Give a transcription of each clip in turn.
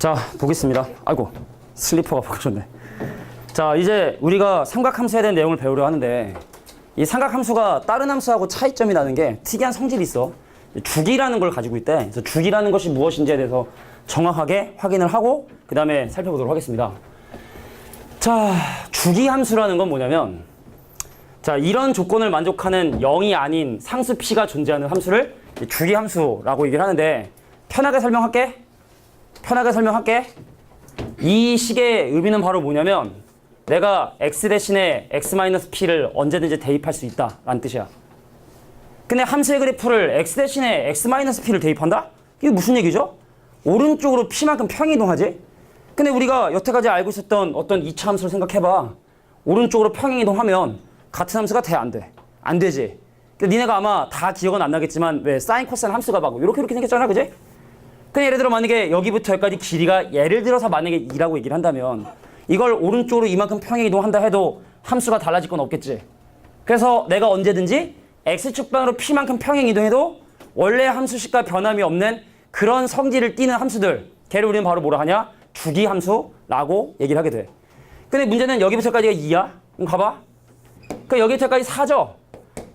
자, 보겠습니다. 아이고, 슬리퍼가 바꿔졌네. 자, 이제 우리가 삼각함수에 대한 내용을 배우려 하는데, 이 삼각함수가 다른 함수하고 차이점이 나는 게 특이한 성질이 있어. 주기라는 걸 가지고 있대. 그래서 주기라는 것이 무엇인지에 대해서 정확하게 확인을 하고 그 다음에 살펴보도록 하겠습니다. 자, 주기함수라는 건 뭐냐면, 자, 이런 조건을 만족하는 0이 아닌 상수 p가 존재하는 함수를 주기함수라고 얘기를 하는데, 편하게 설명할게. 이 식의 의미는 바로 뭐냐면, 내가 x 대신에 x-p를 언제든지 대입할 수 있다 라는 뜻이야. 근데 함수의 그래프를 x 대신에 x-p를 대입한다? 이게 무슨 얘기죠? 오른쪽으로 p만큼 평행이동하지? 근데 우리가 여태까지 알고 있었던 어떤 2차 함수를 생각해봐. 오른쪽으로 평행이동하면 같은 함수가 돼? 안 돼? 안 되지? 근데 니네가 아마 다 기억은 안 나겠지만 왜 사인, 코사인 함수가 막 이렇게 생겼잖아, 그지? 근데 예를 들어 만약에 여기부터 여기까지 길이가 예를 들어서 만약에 2라고 얘기를 한다면 이걸 오른쪽으로 이만큼 평행이동한다 해도 함수가 달라질 건 없겠지. 그래서 내가 언제든지 x축 방으로 p만큼 평행이동해도 원래 함수식과 변함이 없는 그런 성질을 띠는 함수들, 걔를 우리는 바로 뭐라 하냐? 주기함수라고 얘기를 하게 돼. 근데 문제는 여기부터까지가 2야? 그럼 가봐. 그럼 여기부터까지 4죠?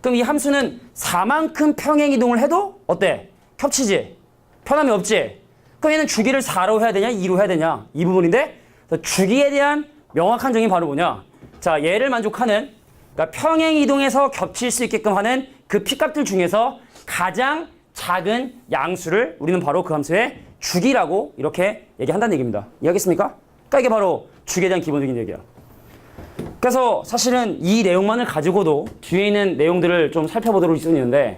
그럼 이 함수는 4만큼 평행이동을 해도 어때? 협치지? 변함이 없지? 그럼 얘는 주기를 4로 해야 되냐? 2로 해야 되냐? 이 부분인데 주기에 대한 명확한 정의는 바로 뭐냐? 자, 얘를 만족하는, 그러니까 평행이동해서 겹칠 수 있게끔 하는 그 p값들 중에서 가장 작은 양수를 우리는 바로 그 함수의 주기라고 이렇게 얘기한다는 얘기입니다. 이해하겠습니까? 그러니까 이게 바로 주기에 대한 기본적인 얘기야. 그래서 사실은 이 내용만을 가지고도 뒤에 있는 내용들을 좀 살펴보도록 할 수 있는데,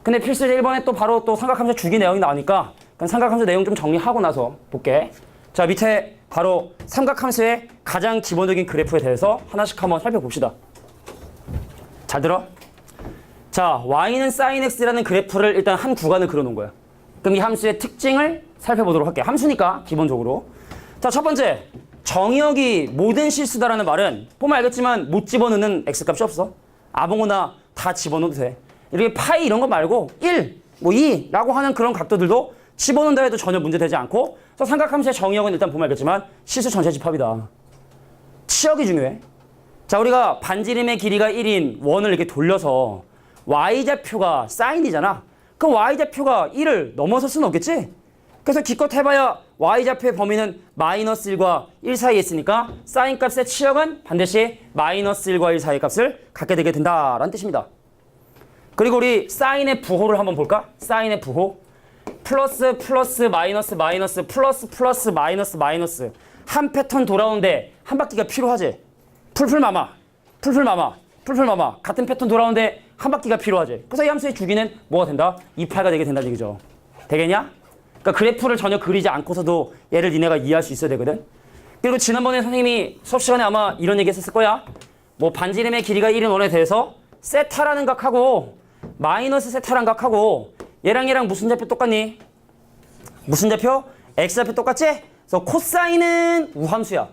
근데 필수제 1번에 또 바로 또 삼각함수 주기 내용이 나오니까 그럼 삼각함수 내용 좀 정리하고 나서 볼게. 자, 밑에 바로 삼각함수의 가장 기본적인 그래프에 대해서 하나씩 한번 살펴봅시다. 잘 들어? 자, y는 sin x라는 그래프를 일단 한 구간을 그려놓은 거야. 그럼 이 함수의 특징을 살펴보도록 할게. 함수니까 기본적으로. 자, 첫 번째, 정의역이 모든 실수다라는 말은 보면 알겠지만 못 집어넣는 x값이 없어. 아무거나 다 집어넣어도 돼. 이렇게 파이 이런 거 말고 1, 뭐 2라고 하는 그런 각도들도 집어넣는다 해도 전혀 문제되지 않고, 그래서 삼각함수의 정의역은 일단 보면 알겠지만 실수 전체 집합이다. 치역이 중요해. 자, 우리가 반지름의 길이가 1인 원을 이렇게 돌려서 y좌표가 사인이잖아. 그럼 y좌표가 1을 넘어설 수는 없겠지? 그래서 기껏 해봐야 y좌표의 범위는 마이너스 1과 1 사이에 있으니까 사인 값의 치역은 반드시 마이너스 1과 1 사이의 값을 갖게 되게 된다라는 뜻입니다. 그리고 우리 사인의 부호를 한번 볼까? 사인의 부호. 플러스 플러스 마이너스 마이너스 플러스 플러스 마이너스 마이너스 한 패턴 돌아오는데 한 바퀴가 필요하지. 풀풀마마 같은 패턴 돌아오는데 한 바퀴가 필요하지. 그래서 이 함수의 주기는 뭐가 된다? 2파가 되게 된다는 얘기죠. 되겠냐? 그러니까 그래프를 전혀 그리지 않고서도 얘를 니네가 이해할 수 있어야 되거든. 그리고 지난번에 선생님이 수업 시간에 아마 이런 얘기 했었을 거야. 뭐 반지름의 길이가 1인 원에 대해서 세타라는 각하고 마이너스 세타라는 각하고 얘랑 무슨 좌표 똑같니? 무슨 좌표? x좌표 똑같지? 그래서 코사인은 우함수야.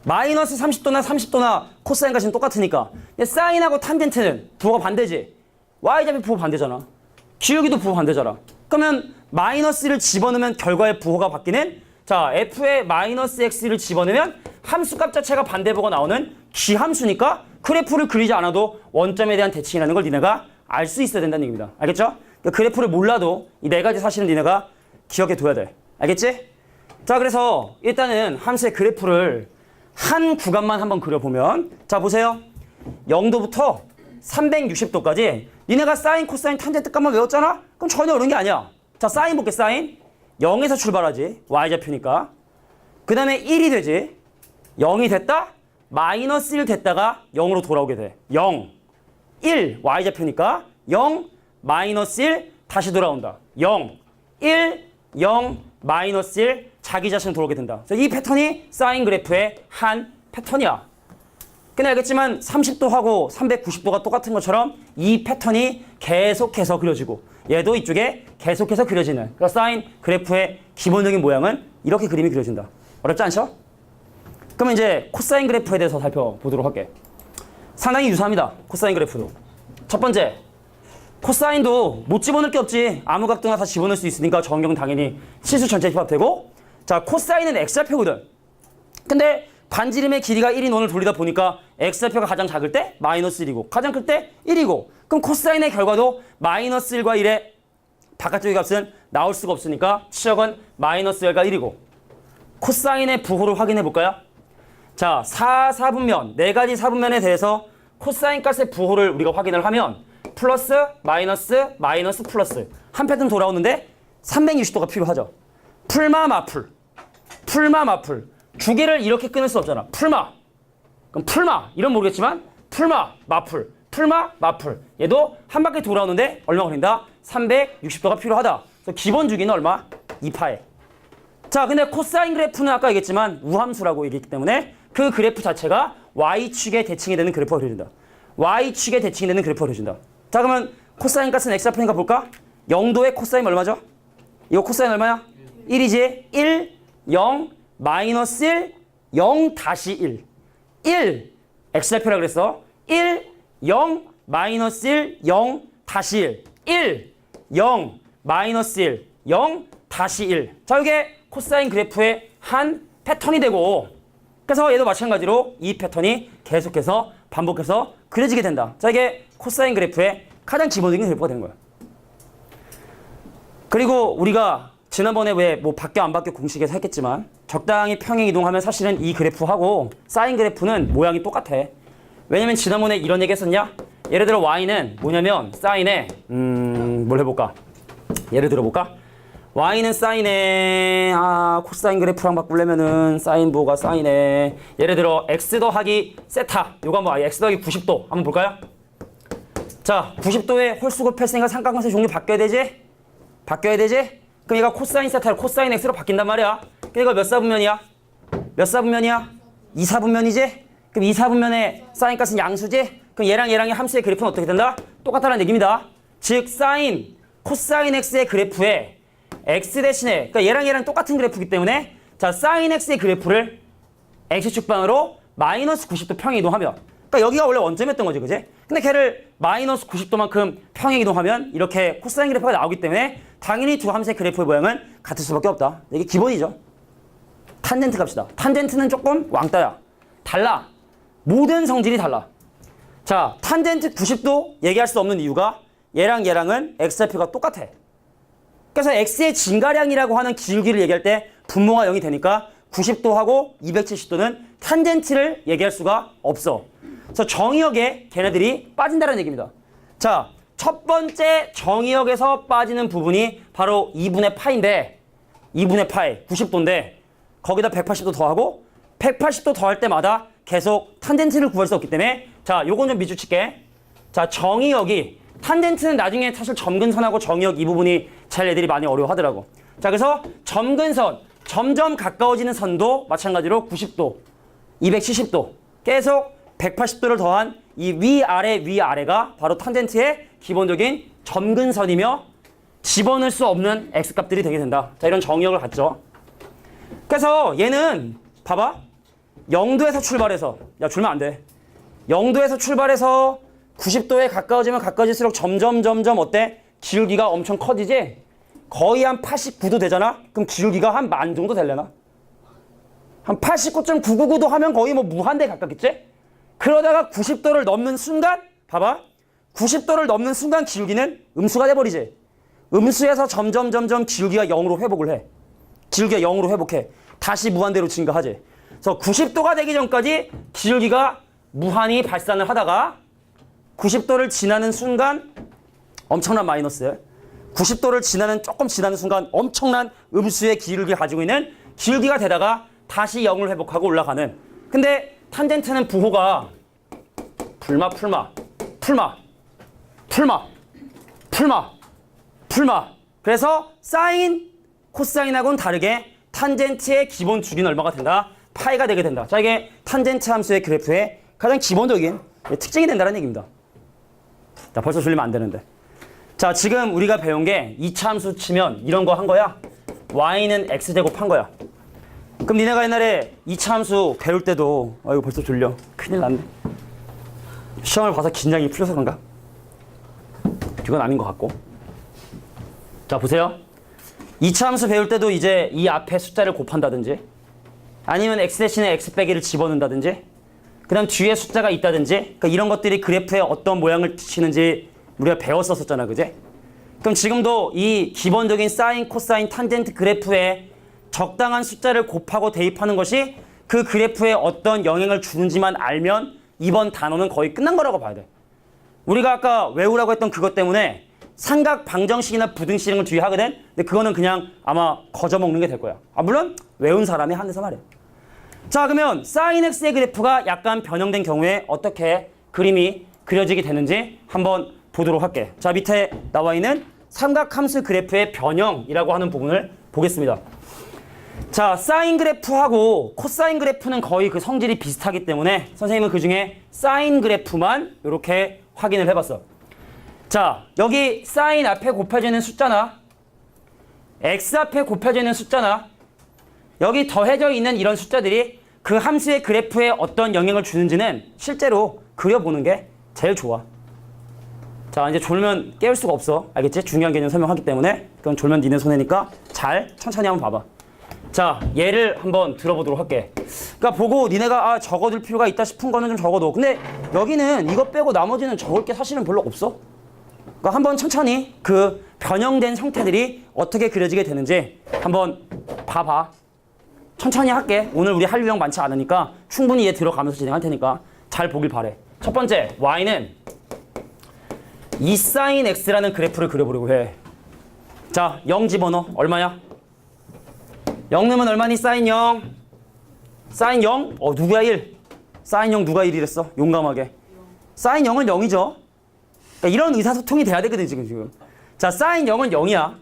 마이너스 30도나 30도나 코사인 값은 똑같으니까. 근데 사인하고 탄젠트는 부호가 반대지. y좌표 부호 반대잖아. 기울기도 부호 반대잖아. 그러면 마이너스를 집어넣으면 결과의 부호가 바뀌는, 자, f의 마이너스 x를 집어넣으면 함수값 자체가 반대부호가 나오는 기함수니까 그래프를 그리지 않아도 원점에 대한 대칭이라는 걸 니네가 알 수 있어야 된다는 얘기입니다. 알겠죠? 그러니까 그래프를 몰라도 이 네 가지 사실은 니네가 기억해 둬야 돼. 알겠지? 자, 그래서 일단은 함수의 그래프를 한 구간만 한번 그려보면, 자, 보세요. 0도부터 360도까지 니네가 사인, 코사인, 탄젠트 값만 외웠잖아? 그럼 전혀 어려운 게 아니야. 자, 사인 볼게. 사인 0에서 출발하지. y좌표니까. 그 다음에 1이 되지. 0이 됐다. 마이너스 1 됐다가 0으로 돌아오게 돼. 0, 1 y좌표니까 0, 마이너스 1 다시 돌아온다. 0, 1, 0, 마이너스 1 자기 자신으로 돌아오게 된다. 그래서 이 패턴이 사인 그래프의 한 패턴이야. 근데 알겠지만 30도하고 390도가 똑같은 것처럼 이 패턴이 계속해서 그려지고 얘도 이쪽에 계속해서 그려지는, 그러니까 사인 그래프의 기본적인 모양은 이렇게 그림이 그려진다. 어렵지 않죠? 그러면 이제 코사인 그래프에 대해서 살펴보도록 할게. 상당히 유사합니다. 코사인 그래프도. 첫 번째, 코사인도 못 집어넣을 게 없지. 아무 각도나 다 집어넣을 수 있으니까 정경은 당연히 실수 전체 집합되고, 자, 코사인은 x좌표거든. 근데 반지름의 길이가 1인 원을 돌리다 보니까 x좌표가 가장 작을 때 마이너스 1이고 가장 클 때 1이고 그럼 코사인의 결과도 마이너스 1과 1의 바깥쪽의 값은 나올 수가 없으니까 치역은 마이너스 1과 1이고 코사인의 부호를 확인해 볼까요? 자, 4분면, 네 가지 4분면에 대해서 코사인 값의 부호를 우리가 확인을 하면 플러스, 마이너스, 마이너스, 플러스 한 패턴 돌아오는데 360도가 필요하죠. 풀마, 마풀. 풀마, 마풀. 두 개를 이렇게 끊을 수 없잖아. 풀마. 그럼 풀마. 이런 모르겠지만 풀마, 마풀. 풀마, 마풀. 얘도 한 바퀴 돌아오는데 얼마 걸린다? 360도가 필요하다. 그래서 기본 주기는 얼마? 2파에. 자, 근데 코사인 그래프는 아까 얘기했지만 우함수라고 얘기했기 때문에 그 그래프 자체가 y축에 대칭이 되는 그래프가 그려진다. y축에 대칭이 되는 그래프가 그려진다. 자, 그러면 코사인 값은 x좌표니까 볼까? 0도의 코사인 얼마죠? 이거 코사인 얼마야? 1이지? 1, 0, 마이너스 1, 0 다시 1. 1, x좌표라 그랬어. 1, 0, 마이너스 1, 0 다시 1. 1, 0, 마이너스 1, 0 다시 1. 자, 이게 코사인 그래프의 한 패턴이 되고 그래서 얘도 마찬가지로 이 패턴이 계속해서 반복해서 그려지게 된다. 자, 이게 코사인 그래프의 가장 기본적인 그래프가 되는 거야. 그리고 우리가 지난번에 왜 뭐 바뀌어 안 바뀌어 공식에서 했겠지만 적당히 평행 이동하면 사실은 이 그래프하고 사인 그래프는 모양이 똑같아. 왜냐면 지난번에 이런 얘기 했었냐? 예를 들어 y는 뭐냐면 사인에 뭘 해볼까? 예를 들어 볼까? y는 사인에 코사인 그래프랑 바꾸려면은 사인 부호가 사인에 예를 들어 x 더하기 세타 요거 한번 x 더하기 90도 한번 볼까요? 자, 90도의 홀수곱 했으니까 삼각관계 종류 바뀌어야 되지? 바뀌어야 되지? 그럼 얘가 코사인 세타를 코사인 x로 바뀐단 말이야. 그럼 이거 몇 사분면이야? 몇 사분면이야? 2사분면이지? 그럼 2사분면의 사인 값은 양수지? 그럼 얘랑 얘랑의 함수의 그래프는 어떻게 된다? 똑같다는 얘기입니다. 즉 사인, 코사인 x의 그래프에 x 대신에 그러니까 얘랑 똑같은 그래프이기 때문에 자, 사인 x의 그래프를 x축방으로 마이너스 90도 평행 이동하면 그러니까 여기가 원래 원점이었던 거지, 그지? 근데 걔를 마이너스 90도만큼 평행 이동하면 이렇게 코사인 그래프가 나오기 때문에 당연히 두 함수의 그래프의 모양은 같을 수밖에 없다. 이게 기본이죠. 탄젠트 값이다. 탄젠트는 조금 왕따야. 달라. 모든 성질이 달라. 자, 탄젠트 90도 얘기할 수 없는 이유가 얘랑 얘랑은 x좌표가 똑같아. 그래서 x의 진가량이라고 하는 기울기를 얘기할 때 분모가 0이 되니까 90도하고 270도는 탄젠트를 얘기할 수가 없어. 그래서 정의역에 걔네들이 빠진다는 얘기입니다. 자, 첫 번째 정의역에서 빠지는 부분이 바로 2분의 파인데 2분의 파이 90도인데 거기다 180도 더하고 180도 더할 때마다 계속 탄젠트를 구할 수 없기 때문에 자, 요건 좀 미주칠게. 자, 정의역이 탄젠트는 나중에 사실 점근선하고 정의역 이 부분이 제일 애들이 많이 어려워하더라고. 자, 그래서 점근선, 점점 가까워지는 선도 마찬가지로 90도, 270도, 계속 180도를 더한 이 위아래가 바로 탄젠트의 기본적인 점근선이며 집어넣을 수 없는 x값들이 되게 된다. 자, 이런 정의역을 갖죠. 그래서 얘는 봐봐. 0도에서 출발해서 야, 줄면 안 돼. 0도에서 출발해서 90도에 가까워지면 가까워질수록 점점 어때? 기울기가 엄청 커지지? 거의 한 89도 되잖아? 그럼 기울기가 한 만 정도 되려나? 한 89.999도 하면 거의 뭐 무한대에 가깝겠지? 그러다가 90도를 넘는 순간 봐봐. 90도를 넘는 순간 기울기는 음수가 돼버리지. 음수에서 점점 기울기가 0으로 회복을 해. 기울기가 0으로 회복해. 다시 무한대로 증가하지. 그래서 90도가 되기 전까지 기울기가 무한히 발산을 하다가 90도를 지나는 순간 엄청난 마이너스, 90도를 조금 지나는 순간 엄청난 음수의 기울기를 가지고 있는 기울기가 되다가 다시 0을 회복하고 올라가는. 근데 탄젠트는 부호가 풀마. 그래서 사인, 코사인하고는 다르게 탄젠트의 기본 주기는 얼마가 된다? 파이가 되게 된다. 자, 이게 탄젠트 함수의 그래프의 가장 기본적인 특징이 된다는 얘기입니다. 자, 벌써 줄이면 안 되는데. 자, 지금 우리가 배운 게 2차 함수 치면 이런 거 한 거야. y는 x제곱 한 거야. 그럼 니네가 옛날에 2차 함수 배울 때도 이거 벌써 졸려. 큰일 났네. 시험을 봐서 긴장이 풀려서 그런가? 이건 아닌 것 같고. 자, 보세요. 2차 함수 배울 때도 이제 이 앞에 숫자를 곱한다든지 아니면 x 대신에 x 빼기를 집어넣는다든지 그 다음 뒤에 숫자가 있다든지 그러니까 이런 것들이 그래프에 어떤 모양을 지니는지 우리가 배웠었잖아, 그제? 그럼 지금도 이 기본적인 사인, 코사인, 탄젠트 그래프에 적당한 숫자를 곱하고 대입하는 것이 그 그래프에 어떤 영향을 주는지만 알면 이번 단어는 거의 끝난 거라고 봐야 돼. 우리가 아까 외우라고 했던 그것 때문에 삼각 방정식이나 부등식 이런 걸 뒤에 하거든? 근데 그거는 그냥 아마 거저먹는 게 될 거야. 물론 외운 사람이 한해서 말이야. 자, 그러면 사인 x의 그래프가 약간 변형된 경우에 어떻게 그림이 그려지게 되는지 한번 보도록 할게. 자, 밑에 나와 있는 삼각함수 그래프의 변형이라고 하는 부분을 보겠습니다. 자, 사인 그래프하고 코사인 그래프는 거의 그 성질이 비슷하기 때문에 선생님은 그 중에 사인 그래프만 이렇게 확인을 해봤어. 자, 여기 사인 앞에 곱해지는 숫자나 x 앞에 곱해지는 숫자나 여기 더해져 있는 이런 숫자들이 그 함수의 그래프에 어떤 영향을 주는지는 실제로 그려보는 게 제일 좋아. 자, 이제 졸면 깨울 수가 없어. 알겠지? 중요한 개념 설명하기 때문에. 그건 졸면 니네 손해니까 잘 천천히 한번 봐봐. 자, 예를 한번 들어보도록 할게. 그러니까 보고 니네가 적어둘 필요가 있다 싶은 거는 좀 적어둬. 근데 여기는 이거 빼고 나머지는 적을 게 사실은 별로 없어. 그러니까 한번 천천히 그 변형된 형태들이 어떻게 그려지게 되는지 한번 봐봐. 천천히 할게. 오늘 우리 할 유형 많지 않으니까 충분히 얘 들어가면서 진행할 테니까 잘 보길 바래. 첫 번째, y는 2sin x라는 그래프를 그려보려고 해. 자, 0 집어넣어. 얼마야? 0 넣으면 얼마니? sin 0. sin 0? 누구야 1? sin 0 누가 1이랬어? 용감하게. sin 0은 0이죠. 그러니까 이런 의사소통이 돼야 되거든, 지금. 자, sin 0은 0이야.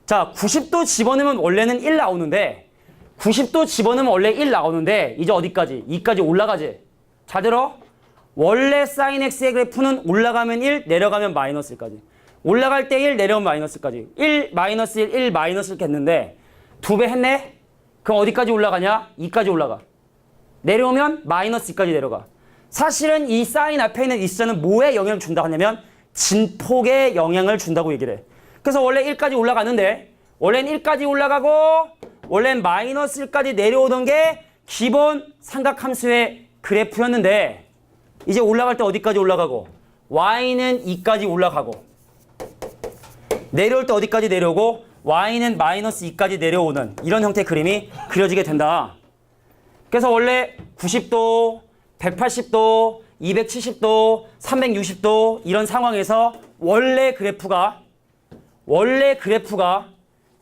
자, 90도 집어넣으면 원래는 1 나오는데 90도 집어넣으면 원래 1 나오는데 이제 어디까지? 2까지 올라가지. 잘 들어? 원래 sin x의 그래프는 올라가면 1, 내려가면 마이너스 1까지. 올라갈 때 1, 내려오면 마이너스 1까지. 1, 마이너스 1, 1, 마이너스 1 했는데 2배 했네? 그럼 어디까지 올라가냐? 2까지 올라가. 내려오면 마이너스 2까지 내려가. 사실은 이 sin 앞에 있는 이 숫자는 뭐에 영향을 준다 하냐면 진폭에 영향을 준다고 얘기를 해. 그래서 원래 1까지 올라가는데 원래는 1까지 올라가고 원래는 마이너스 1까지 내려오던 게 기본 삼각함수의 그래프였는데 이제 올라갈 때 어디까지 올라가고 y는 2까지 올라가고 내려올 때 어디까지 내려오고 y는 마이너스 2까지 내려오는 이런 형태의 그림이 그려지게 된다. 그래서 원래 90도, 180도, 270도, 360도 이런 상황에서 원래 그래프가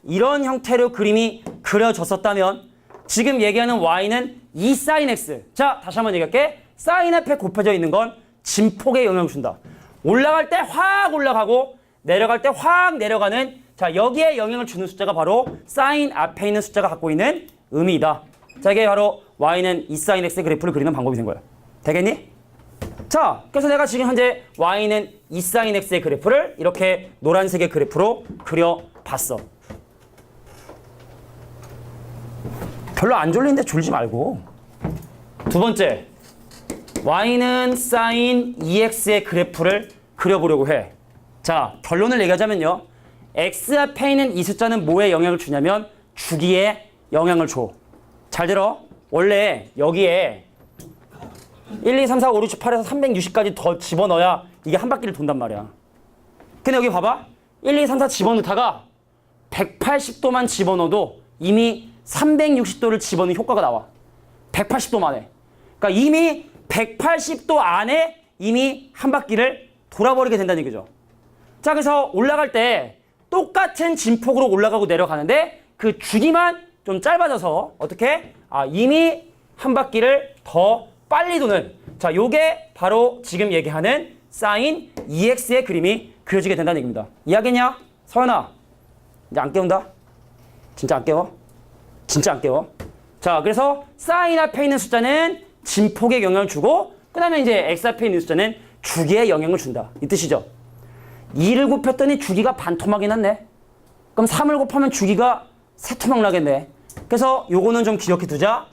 이런 형태로 그림이 그려졌었다면 지금 얘기하는 y는 2sin x. 자, 다시 한번 얘기할게. sin 앞에 곱해져 있는 건 진폭에 영향을 준다. 올라갈 때 확 올라가고 내려갈 때 확 내려가는 자, 여기에 영향을 주는 숫자가 바로 sin 앞에 있는 숫자가 갖고 있는 의미이다. 자, 이게 바로 y는 2sin x의 그래프를 그리는 방법이 된 거야. 되겠니? 자, 그래서 내가 지금 현재 y는 2sin x의 그래프를 이렇게 노란색의 그래프로 그려봤어. 별로 안 졸린데 졸지 말고. 두 번째, y는 sin 2x의 그래프를 그려보려고 해. 자, 결론을 얘기하자면요. x 앞에 있는 이 숫자는 뭐에 영향을 주냐면 주기에 영향을 줘. 잘 들어. 원래 여기에 1, 2, 3, 4, 5, 6, 7, 8에서 360까지 더 집어넣어야 이게 한 바퀴를 돈단 말이야. 근데 여기 봐봐. 1, 2, 3, 4 집어넣다가 180도만 집어넣어도 이미 360도를 집어넣는 효과가 나와. 180도 만에. 그러니까 이미 180도 안에 이미 한 바퀴를 돌아버리게 된다는 얘기죠. 자, 그래서 올라갈 때 똑같은 진폭으로 올라가고 내려가는데 그 주기만 좀 짧아져서 어떻게? 이미 한 바퀴를 더 빨리 도는 자, 요게 바로 지금 얘기하는 sin 2x의 그림이 그려지게 된다는 얘기입니다. 이해하겠냐? 서연아, 이제 안 깨운다? 진짜 안 깨워? 진짜 안 깨워? 자, 그래서 sin 앞에 있는 숫자는 진폭에 영향을 주고 그 다음에 이제 x 앞에 있는 숫자는 주기에 영향을 준다. 이 뜻이죠. 2를 곱했더니 주기가 반토막이 났네. 그럼 3을 곱하면 주기가 3토막 나겠네. 그래서 요거는 좀 기억해 두자.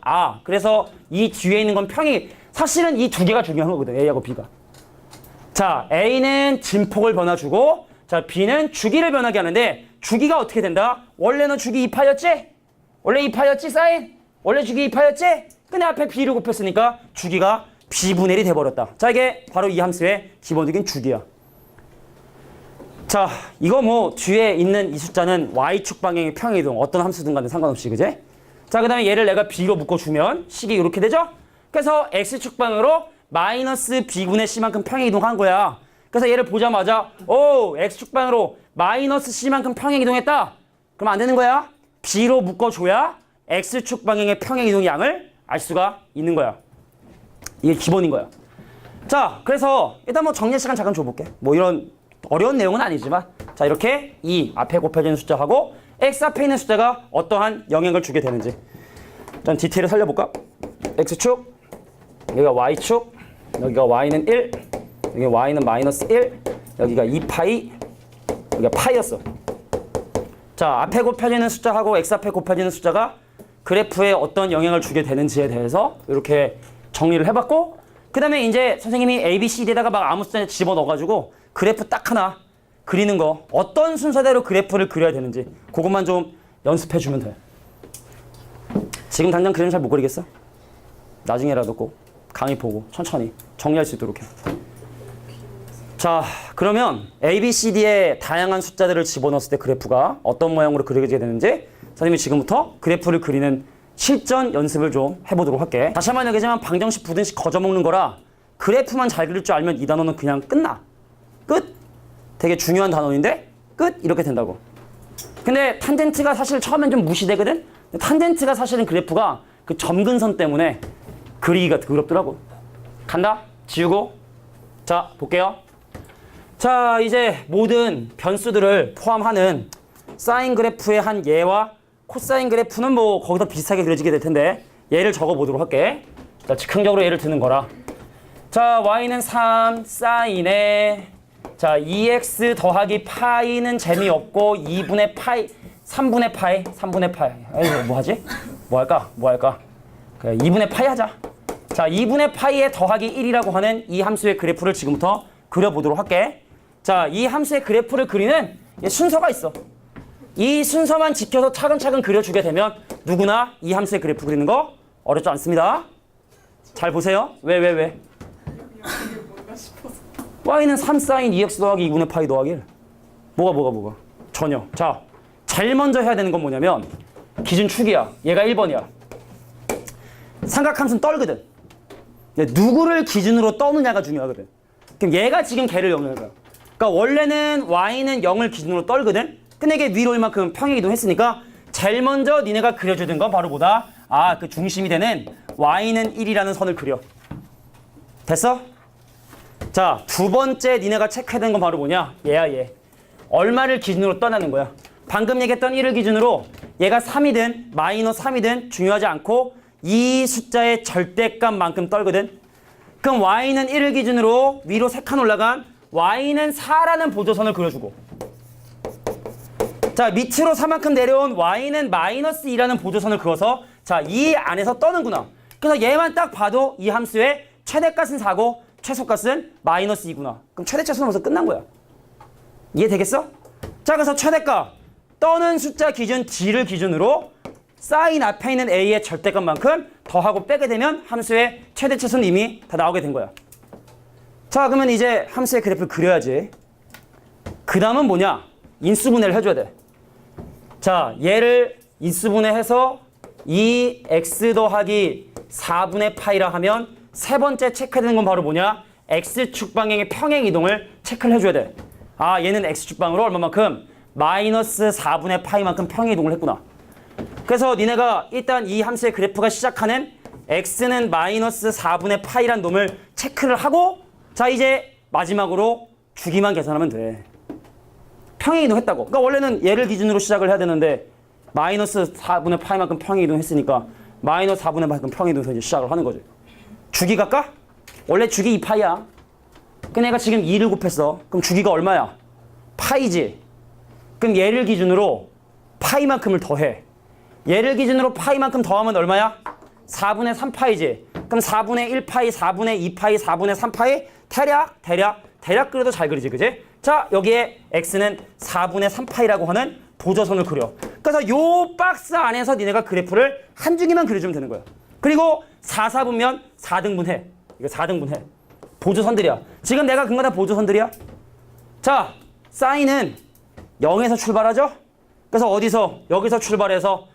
그래서 이 뒤에 있는 건 평이 사실은 이 두 개가 중요한 거거든. A하고 B가. 자, A는 진폭을 변화주고 자, B는 주기를 변하게 하는데 주기가 어떻게 된다? 원래는 주기 2파였지? 원래 2파였지 사인? 원래 주기 2파였지? 근데 앞에 b를 곱했으니까 주기가 b분의 1이 돼버렸다. 자, 이게 바로 이 함수의 기본적인 주기야. 자, 이거 뭐 뒤에 있는 이 숫자는 y축 방향의 평행이동, 어떤 함수든 간에 상관없이, 그지? 자, 그 다음에 얘를 내가 b로 묶어주면 식이 이렇게 되죠? 그래서 x축 방향으로 마이너스 b분의 c만큼 평행이동한 거야. 그래서 얘를 보자마자 오, x축 방향으로 마이너스 c만큼 평행이동했다. 그럼 안 되는 거야. b로 묶어줘야 x축 방향의 평행이동 양을 알 수가 있는 거야. 이게 기본인 거야. 자, 그래서 일단 뭐 정리 시간 잠깐 줘볼게. 뭐 이런 어려운 내용은 아니지만, 자, 이렇게 2 앞에 곱해지는 숫자하고 x 앞에 있는 숫자가 어떠한 영향을 주게 되는지 좀 디테일을 살려볼까? x축, 여기가 y축, 여기가 y는 1, 여기 y는 마이너스 1, 여기가 2파이, 여기가 파이였어. 자, 앞에 곱해지는 숫자하고 x 앞에 곱해지는 숫자가 그래프에 어떤 영향을 주게 되는지에 대해서 이렇게 정리를 해봤고, 그 다음에 이제 선생님이 A, B, C, D에다가 막 아무 숫자 집어넣어가지고 그래프 딱 하나 그리는 거, 어떤 순서대로 그래프를 그려야 되는지 그것만 좀 연습해주면 돼. 지금 당장 그림 잘 못 그리겠어? 나중에라도 꼭 강의 보고 천천히 정리할 수 있도록 해. 자, 그러면 A, B, C, D의 다양한 숫자들을 집어넣었을 때 그래프가 어떤 모양으로 그려지게 되는지 선생님이 지금부터 그래프를 그리는 실전 연습을 좀 해보도록 할게. 다시 한번 얘기하지만 방정식, 부등식 거저먹는 거라 그래프만 잘 그릴 줄 알면 이 단어는 그냥 끝나. 끝! 되게 중요한 단어인데 끝! 이렇게 된다고. 근데 탄젠트가 사실 처음엔 좀 무시되거든? 탄젠트가 사실은 그래프가 그 점근선 때문에 그리기가 더럽더라고. 간다? 지우고. 자, 볼게요. 자, 이제 모든 변수들을 포함하는 사인 그래프의 한 예와 코사인 그래프는 뭐 거기서 비슷하게 그려지게 될 텐데 얘를 적어보도록 할게. 자, 즉흥적으로 예를 드는 거라. 자, y는 3 사인에 자 2x 더하기 파이는 재미없고 2분의 파이 3분의 파이 3분의 파이 아이고 뭐 하지? 뭐 할까? 그래, 2분의 파이 하자. 자, 2분의 파이에 더하기 1이라고 하는 이 함수의 그래프를 지금부터 그려보도록 할게. 자, 이 함수의 그래프를 그리는 순서가 있어. 이 순서만 지켜서 차근차근 그려주게 되면 누구나 이 함수의 그래프 그리는 거 어렵지 않습니다. 잘 보세요. 왜? y는 3 사인 2x 더하기 2분의 파이 더하기 1. 뭐가? 전혀. 자, 제일 먼저 해야 되는 건 뭐냐면 기준축이야. 얘가 1번이야. 삼각함수는 떨거든. 누구를 기준으로 떠느냐가 중요하거든. 그럼 얘가 지금 걔를 0을 거야. 그러니까 원래는 y는 0을 기준으로 떨거든. 근데 이게 위로 이만큼 평행이동했으니까 제일 먼저 니네가 그려주던 건 바로 뭐다? 아, 그 중심이 되는 y는 1이라는 선을 그려. 됐어? 자, 두 번째 니네가 체크해야 되는 건 바로 뭐냐? 얘야, 얘. 얼마를 기준으로 떠나는 거야. 방금 얘기했던 1을 기준으로 얘가 3이든 마이너스 3이든 중요하지 않고 이 숫자의 절대값만큼 떨거든. 그럼 y는 1을 기준으로 위로 3칸 올라간 y는 4라는 보조선을 그려주고, 자, 밑으로 4만큼 내려온 y는 마이너스 2라는 보조선을 그어서 자, 이 안에서 떠는구나. 그래서 얘만 딱 봐도 이 함수의 최대값은 4고 최소값은 마이너스 2구나. 그럼 최대 최소는 벌써 끝난 거야. 이해되겠어? 자, 그래서 최대값 떠는 숫자 기준 d를 기준으로 사인 앞에 있는 a의 절대값만큼 더하고 빼게 되면 함수의 최대 최소는 이미 다 나오게 된 거야. 자, 그러면 이제 함수의 그래프를 그려야지. 그 다음은 뭐냐? 인수분해를 해줘야 돼. 자, 얘를 인수분해해서 이 x 더하기 4분의 파이라 하면 세 번째 체크해야 되는 건 바로 뭐냐? x축 방향의 평행이동을 체크를 해줘야 돼. 아, 얘는 x축 방으로 얼마만큼? 마이너스 4분의 파이만큼 평행이동을 했구나. 그래서 니네가 일단 이 함수의 그래프가 시작하는 x는 마이너스 4분의 파이란 놈을 체크를 하고, 자, 이제 마지막으로 주기만 계산하면 돼. 평행이동 했다고. 그러니까 원래는 얘를 기준으로 시작을 해야 되는데 마이너스 4분의 파이만큼 평행이동 했으니까 마이너스 4분의 파이만큼 평행이동해서 이제 시작을 하는 거지. 주기 갈까? 원래 주기 2파이야. 근데 내가 지금 2를 곱했어. 그럼 주기가 얼마야? 파이지. 그럼 얘를 기준으로 파이만큼을 더해. 얘를 기준으로 파이만큼 더하면 얼마야? 4분의 3파이지. 그럼 4분의 1파이, 4분의 2파이, 4분의 3파이 대략 그려도 잘 그리지, 그지? 자, 여기에 x는 4분의 3파이라고 하는 보조선을 그려. 그래서 요 박스 안에서 니네가 그래프를 한 줄기만 그려주면 되는 거야. 그리고 4, 4분면 4등분 해. 이거 4등분 해. 보조선들이야. 지금 내가 그거 다 보조선들이야. 자, 사인은 0에서 출발하죠? 그래서 어디서? 여기서 출발해서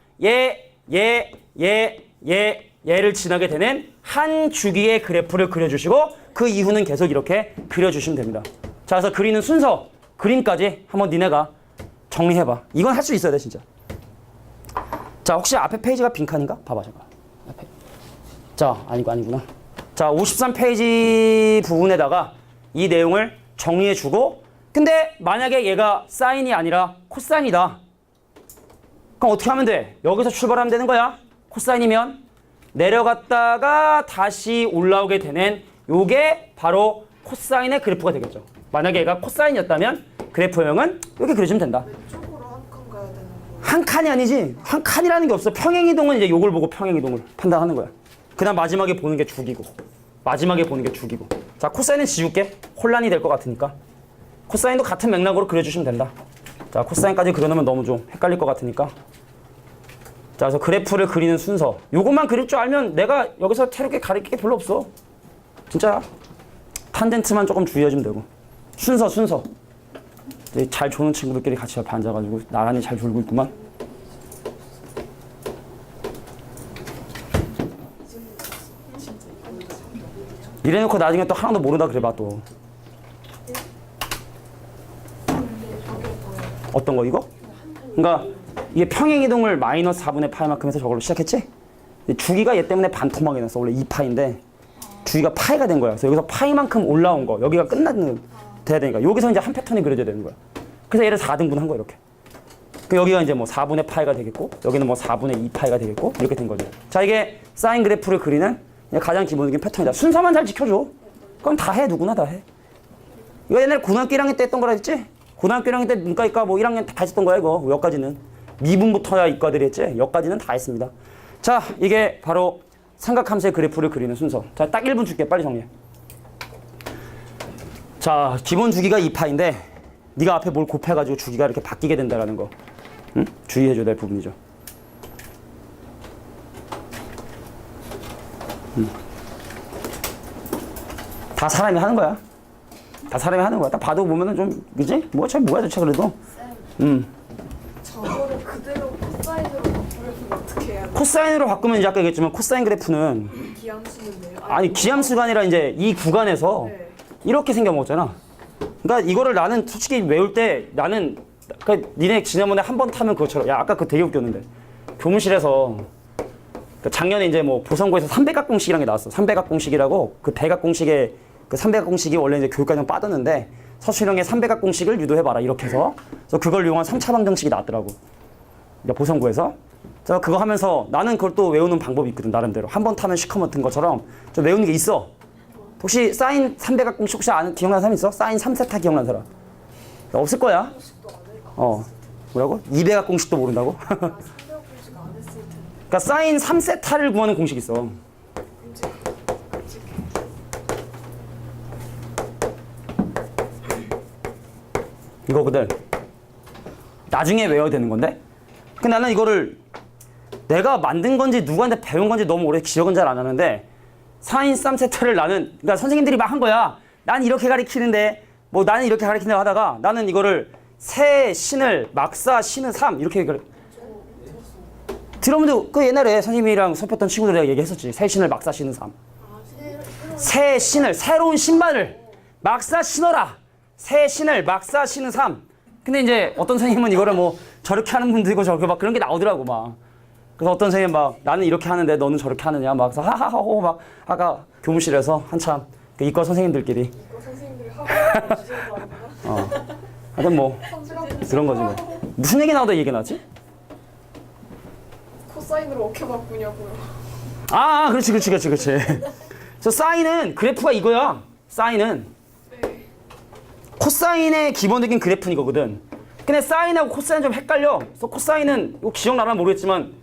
얘를 지나게 되는 한 주기의 그래프를 그려주시고 그 이후는 계속 이렇게 그려주시면 됩니다. 자, 그래서 그리는 순서, 그림까지 한번 니네가 정리해봐. 이건 할 수 있어야 돼, 진짜. 자, 혹시 앞에 페이지가 빈칸인가? 봐봐, 잠깐. 앞에. 자, 아니구나. 자, 53페이지 부분에다가 이 내용을 정리해주고, 근데 만약에 얘가 사인이 아니라 코사인이다. 그럼 어떻게 하면 돼? 여기서 출발하면 되는 거야. 코사인이면 내려갔다가 다시 올라오게 되는 요게 바로 코사인의 그래프가 되겠죠. 만약에 얘가 코사인이었다면 그래프형은 이렇게 그려주면 된다. 왼쪽으로 한 칸 가야 되는 거. 한 칸이 아니지. 한 칸이라는 게 없어. 평행이동은 이제 요걸 보고 평행이동을 판단하는 거야. 그다음 마지막에 보는 게 주기고. 마지막에 보는 게 주기고. 자, 코사인은 지울게. 혼란이 될 것 같으니까. 코사인도 같은 맥락으로 그려주시면 된다. 자, 코사인까지 그려놓으면 너무 좀 헷갈릴 것 같으니까. 자, 그래서 그래프를 그리는 순서. 요것만 그릴 줄 알면 내가 여기서 태롭게 가리킬 게 별로 없어. 진짜야. 탄젠트만 조금 주의해주면 되고. 순서. 잘 조는 친구들끼리 같이 옆에 앉아가지고 나란히 잘 졸고 있구만. 이래놓고 나중에 또 하나도 모른다 그래봐 또. 어떤 거 이거? 그러니까 이게 평행이동을 마이너스 4분의 파이만큼 해서 저걸로 시작했지? 주기가 얘 때문에 반토막이 났어. 원래 2파인데 주기가 파이가 된 거야. 그래서 여기서 파이만큼 올라온 거. 여기가 돼야 되니까 여기서 이제 한 패턴이 그려져야 되는 거야. 그래서 얘를 4등분 한 거야 이렇게. 그 여기가 이제 뭐 4분의 파이가 되겠고 여기는 뭐 4분의 2파이가 되겠고 이렇게 된 거죠. 자, 이게 사인 그래프를 그리는 가장 기본적인 패턴이다. 순서만 잘 지켜줘. 그럼 다 해. 누구나 다 해. 이거 옛날에 고등학교 1학년 때 했던 거라 했지? 고등학교 1학년 때 문과이과 뭐 1학년 다 했었던 거야 이거. 여기까지는. 미분부터야 이과들이 했지? 여기까지는 다 했습니다. 자, 이게 바로 삼각함수의 그래프를 그리는 순서. 자, 딱 1분 줄게. 빨리 정리해. 자, 기본 주기가 2파인데 네가 앞에 뭘 곱해가지고 주기가 이렇게 바뀌게 된다는 거. 응? 주의해줘야 될 부분이죠. 다 사람이 하는 거야. 다 사람이 하는 거야. 딱 봐도 보면은 좀, 그지? 뭐가 좋지, 그래도. 저거를 그대로 코사인으로 바꾸려면 어떻게 해야 돼? 코사인으로 바꾸면 이제 아까 얘기했지만 코사인 그래프는 기함수는데요? 아니 기함수가 아니라 이제 이 구간에서 네. 이렇게 생겨먹었잖아. 그러니까 이거를 나는 솔직히 외울 때 나는 그러니까 니네 지난번에 한 번 타면 그것처럼 야 아까 그거 되게 웃겼는데 교무실에서 그러니까 작년에 이제 뭐 보성고에서 삼백각공식이라는 게 나왔어. 삼백각공식이라고 그 대각공식에 그 삼백각공식이 원래 이제 교육과정 빠졌는데 서술형의 삼백각공식을 유도해봐라 이렇게 해서 그래서 그걸 이용한 3차 방정식이 나왔더라고. 그러니까 보성고에서. 그래서 그거 하면서 나는 그걸 또 외우는 방법이 있거든 나름대로. 한 번 타면 시커먼 같은 것처럼 좀 외우는 게 있어. 혹시 사인 300각공식 혹시 아는 기억나는 사람 있어? 사인 3세타 기억나는 사람? 없을 거야. 뭐라고? 200각공식도 모른다고? 그러니까 사인 3세타를 구하는 공식이 있어. 이거거든. 나중에 외워야 되는 건데. 근데 나는 이거를 내가 만든 건지 누구한테 배운 건지 너무 오래 기억은 잘 안 하는데 사인 3세타를 나는 그러니까 선생님들이 막 한 거야. 난 이렇게 가리키는데 뭐 나는 이렇게 가리킨다고 하다가 나는 이거를 세 신을 막사 신은 3 이렇게 들어보면 그 옛날에 선생님이랑 수업했던 친구들이랑 얘기했었지. 세 신을 막사 신은 3. 새 신을 새로운 신발을 막사 신어라. 새 신을 막사 신은 3. 근데 이제 어떤 선생님은 이거를 뭐 저렇게 하는 분도 있고 저렇게 막 그런 게 나오더라고 막. 그래서 어떤 선생님 막 나는 이렇게 하는데 너는 저렇게 하느냐 막 하하하호 막 아까 교무실에서 한참 그 이과 선생님들끼리 이거 선생님들이 하고 주제도 아니구나. 하여튼 뭐 그런 거지 뭐. 무슨 얘기 나오다 얘기 나왔지? 코사인으로 어떻게 바꾸냐고요. 그렇지. 그래서 사인은 그래프가 이거야. 사인은 네. 코사인의 기본적인 그래프는 이거거든. 근데 사인하고 코사인 좀 헷갈려. 그래서 코사인은 이거 기억나나 모르겠지만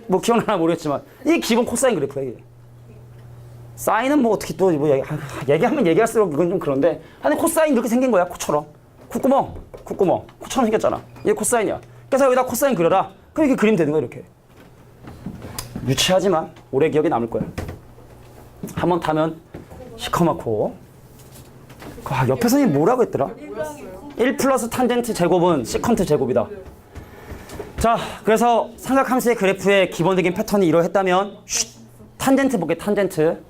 뭐 기억나나 모르겠지만 이게 기본 코사인 그래프야 이게. 사인은 뭐 어떻게 또 뭐 얘기하면 얘기할수록 이건 좀 그런데 아니 코사인 이렇게 생긴 거야 코처럼. 콧구멍. 코처럼 생겼잖아. 이게 코사인이야. 그래서 여기다 코사인 그려라. 그럼 이렇게 그리면 되는 거야, 이렇게. 유치하지만 오래 기억에 남을 거야. 한번 타면 시커멓고. 옆에 선생님 뭐라고 했더라? 1 플러스 탄젠트 제곱은 시컨트 제곱이다. 자, 그래서 삼각함수의 그래프의 기본적인 패턴이 이러했다면 탄젠트 볼게. 탄젠트.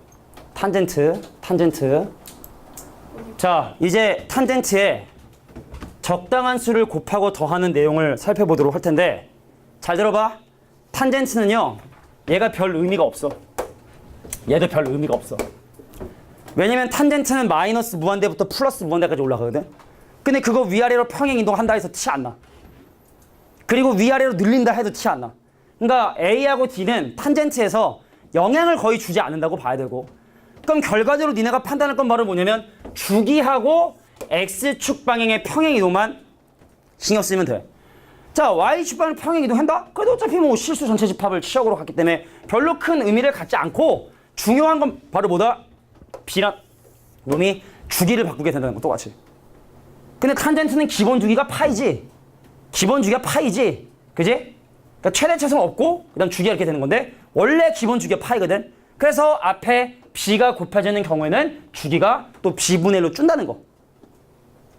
자, 이제 탄젠트에 적당한 수를 곱하고 더하는 내용을 살펴보도록 할 텐데, 잘 들어봐. 탄젠트는요, 얘가 별 의미가 없어. 얘도 별 의미가 없어. 왜냐면 탄젠트는 마이너스 무한대부터 플러스 무한대까지 올라가거든. 근데 그거 위아래로 평행 이동한다 해서 티 안 나. 그리고 위아래로 늘린다 해도 티 안 나. 그러니까 A하고 D는 탄젠트에서 영향을 거의 주지 않는다고 봐야 되고, 그럼 결과적으로 니네가 판단할 건 바로 뭐냐면 주기하고 X축 방향의 평행 이동만 신경 쓰면 돼. 자, Y축 방향 평행 이동한다? 그래도 어차피 뭐 실수 전체 집합을 치역으로 갔기 때문에 별로 큰 의미를 갖지 않고, 중요한 건 바로 뭐다? B란 놈이 주기를 바꾸게 된다는 거 똑같이. 근데 탄젠트는 기본 주기가 파이지. 그지? 그러니까 최대 최소는 없고 그다음 주기가 이렇게 되는 건데, 원래 기본 주기가 파이거든. 그래서 앞에 B가 곱해지는 경우에는 주기가 또 B분의 1로 준다는 거.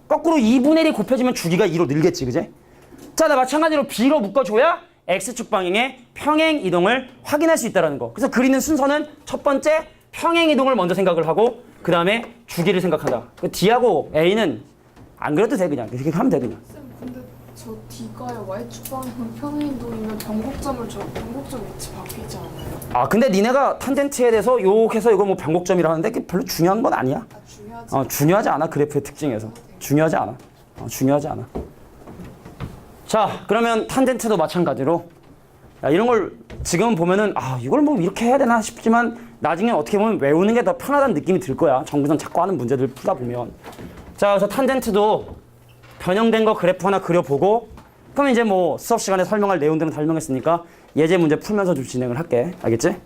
거꾸로 2분의 1이 곱해지면 주기가 2로 늘겠지, 그지? 자, 나 마찬가지로 B로 묶어줘야 X축 방향의 평행 이동을 확인할 수 있다는 거. 그래서 그리는 순서는 첫 번째 평행 이동을 먼저 생각을 하고, 그 다음에 주기를 생각한다. D하고 A는 안 그래도 돼, 그냥. 이렇게 하면 돼, 그냥. 쌤, 근데 저 D가요 Y축 방향 평행이동이면 변곡점을 변곡점 위치 바뀌지 않아요? 아, 근데 니네가 탄젠트에 대해서 욕해서 이거 뭐 변곡점이라 하는데 그게 별로 중요한 건 아니야. 중요하지 않아. 그래프의 특징에서. 중요하지 않아. 자, 그러면 탄젠트도 마찬가지로, 야, 이런 걸 지금 보면은 이걸 뭐 이렇게 해야 되나 싶지만 나중에 어떻게 보면 외우는 게 더 편하다는 느낌이 들 거야. 정부선 자꾸 하는 문제들 풀다 보면. 자, 그래서 탄젠트도 변형된 거 그래프 하나 그려보고, 그럼 이제 뭐 수업 시간에 설명할 내용들은 설명했으니까 예제 문제 풀면서 좀 진행을 할게. 알겠지?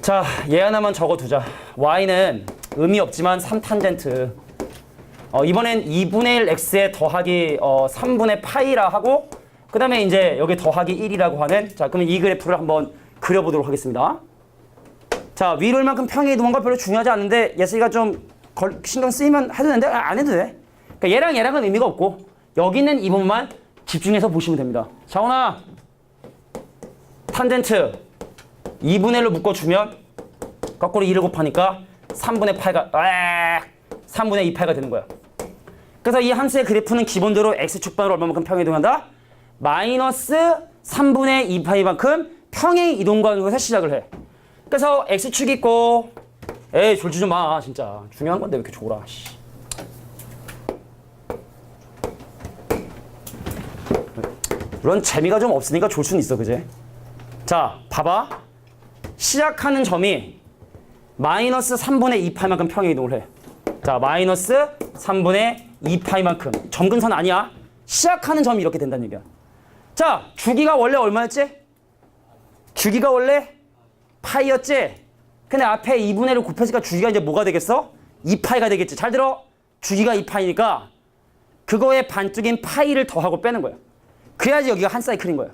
자, 얘 하나만 적어두자. Y는 의미 없지만 3탄젠트. 이번엔 2분의 1 x에 더하기 3분의 파이라 하고, 그 다음에 이제 여기 더하기 1이라고 하는, 자, 그러면 이 그래프를 한번 그려보도록 하겠습니다. 자, 위로 얼만큼 평행 이동한 거 별로 중요하지 않은데 예슬이가 좀 신경 쓰이면 해도 되는데 안 해도 돼. 그러니까 얘랑은 의미가 없고 여기 있는 이 부분만 집중해서 보시면 됩니다. 자원아, 탄젠트 2분의 1로 묶어주면 거꾸로 2를 곱하니까 3분의 2파이가 되는 거야. 그래서 이 함수의 그래프는 기본적으로 x축방으로 얼마만큼 평행 이동한다? 마이너스 3분의 2파이만큼 평행 이동관에서 시작을 해. 그래서 x축 있고, 에이 졸지 좀 마. 진짜 중요한 건데 왜 이렇게 졸아. 물론 재미가 좀 없으니까 졸 수는 있어, 그제? 자, 봐봐. 시작하는 점이 마이너스 3분의 2파이만큼 평행 이동을 해. 자, 마이너스 3분의 2파이만큼. 점근선 아니야. 시작하는 점이 이렇게 된다는 얘기야. 자, 주기가 원래 얼마였지? 주기가 원래 파이였지? 근데 앞에 2분의 1을 곱해지니까 주기가 이제 뭐가 되겠어? 2파이가 되겠지. 잘 들어. 주기가 2파이니까 그거의 반쪽인 파이를 더하고 빼는 거야. 그래야지 여기가 한 사이클인 거야.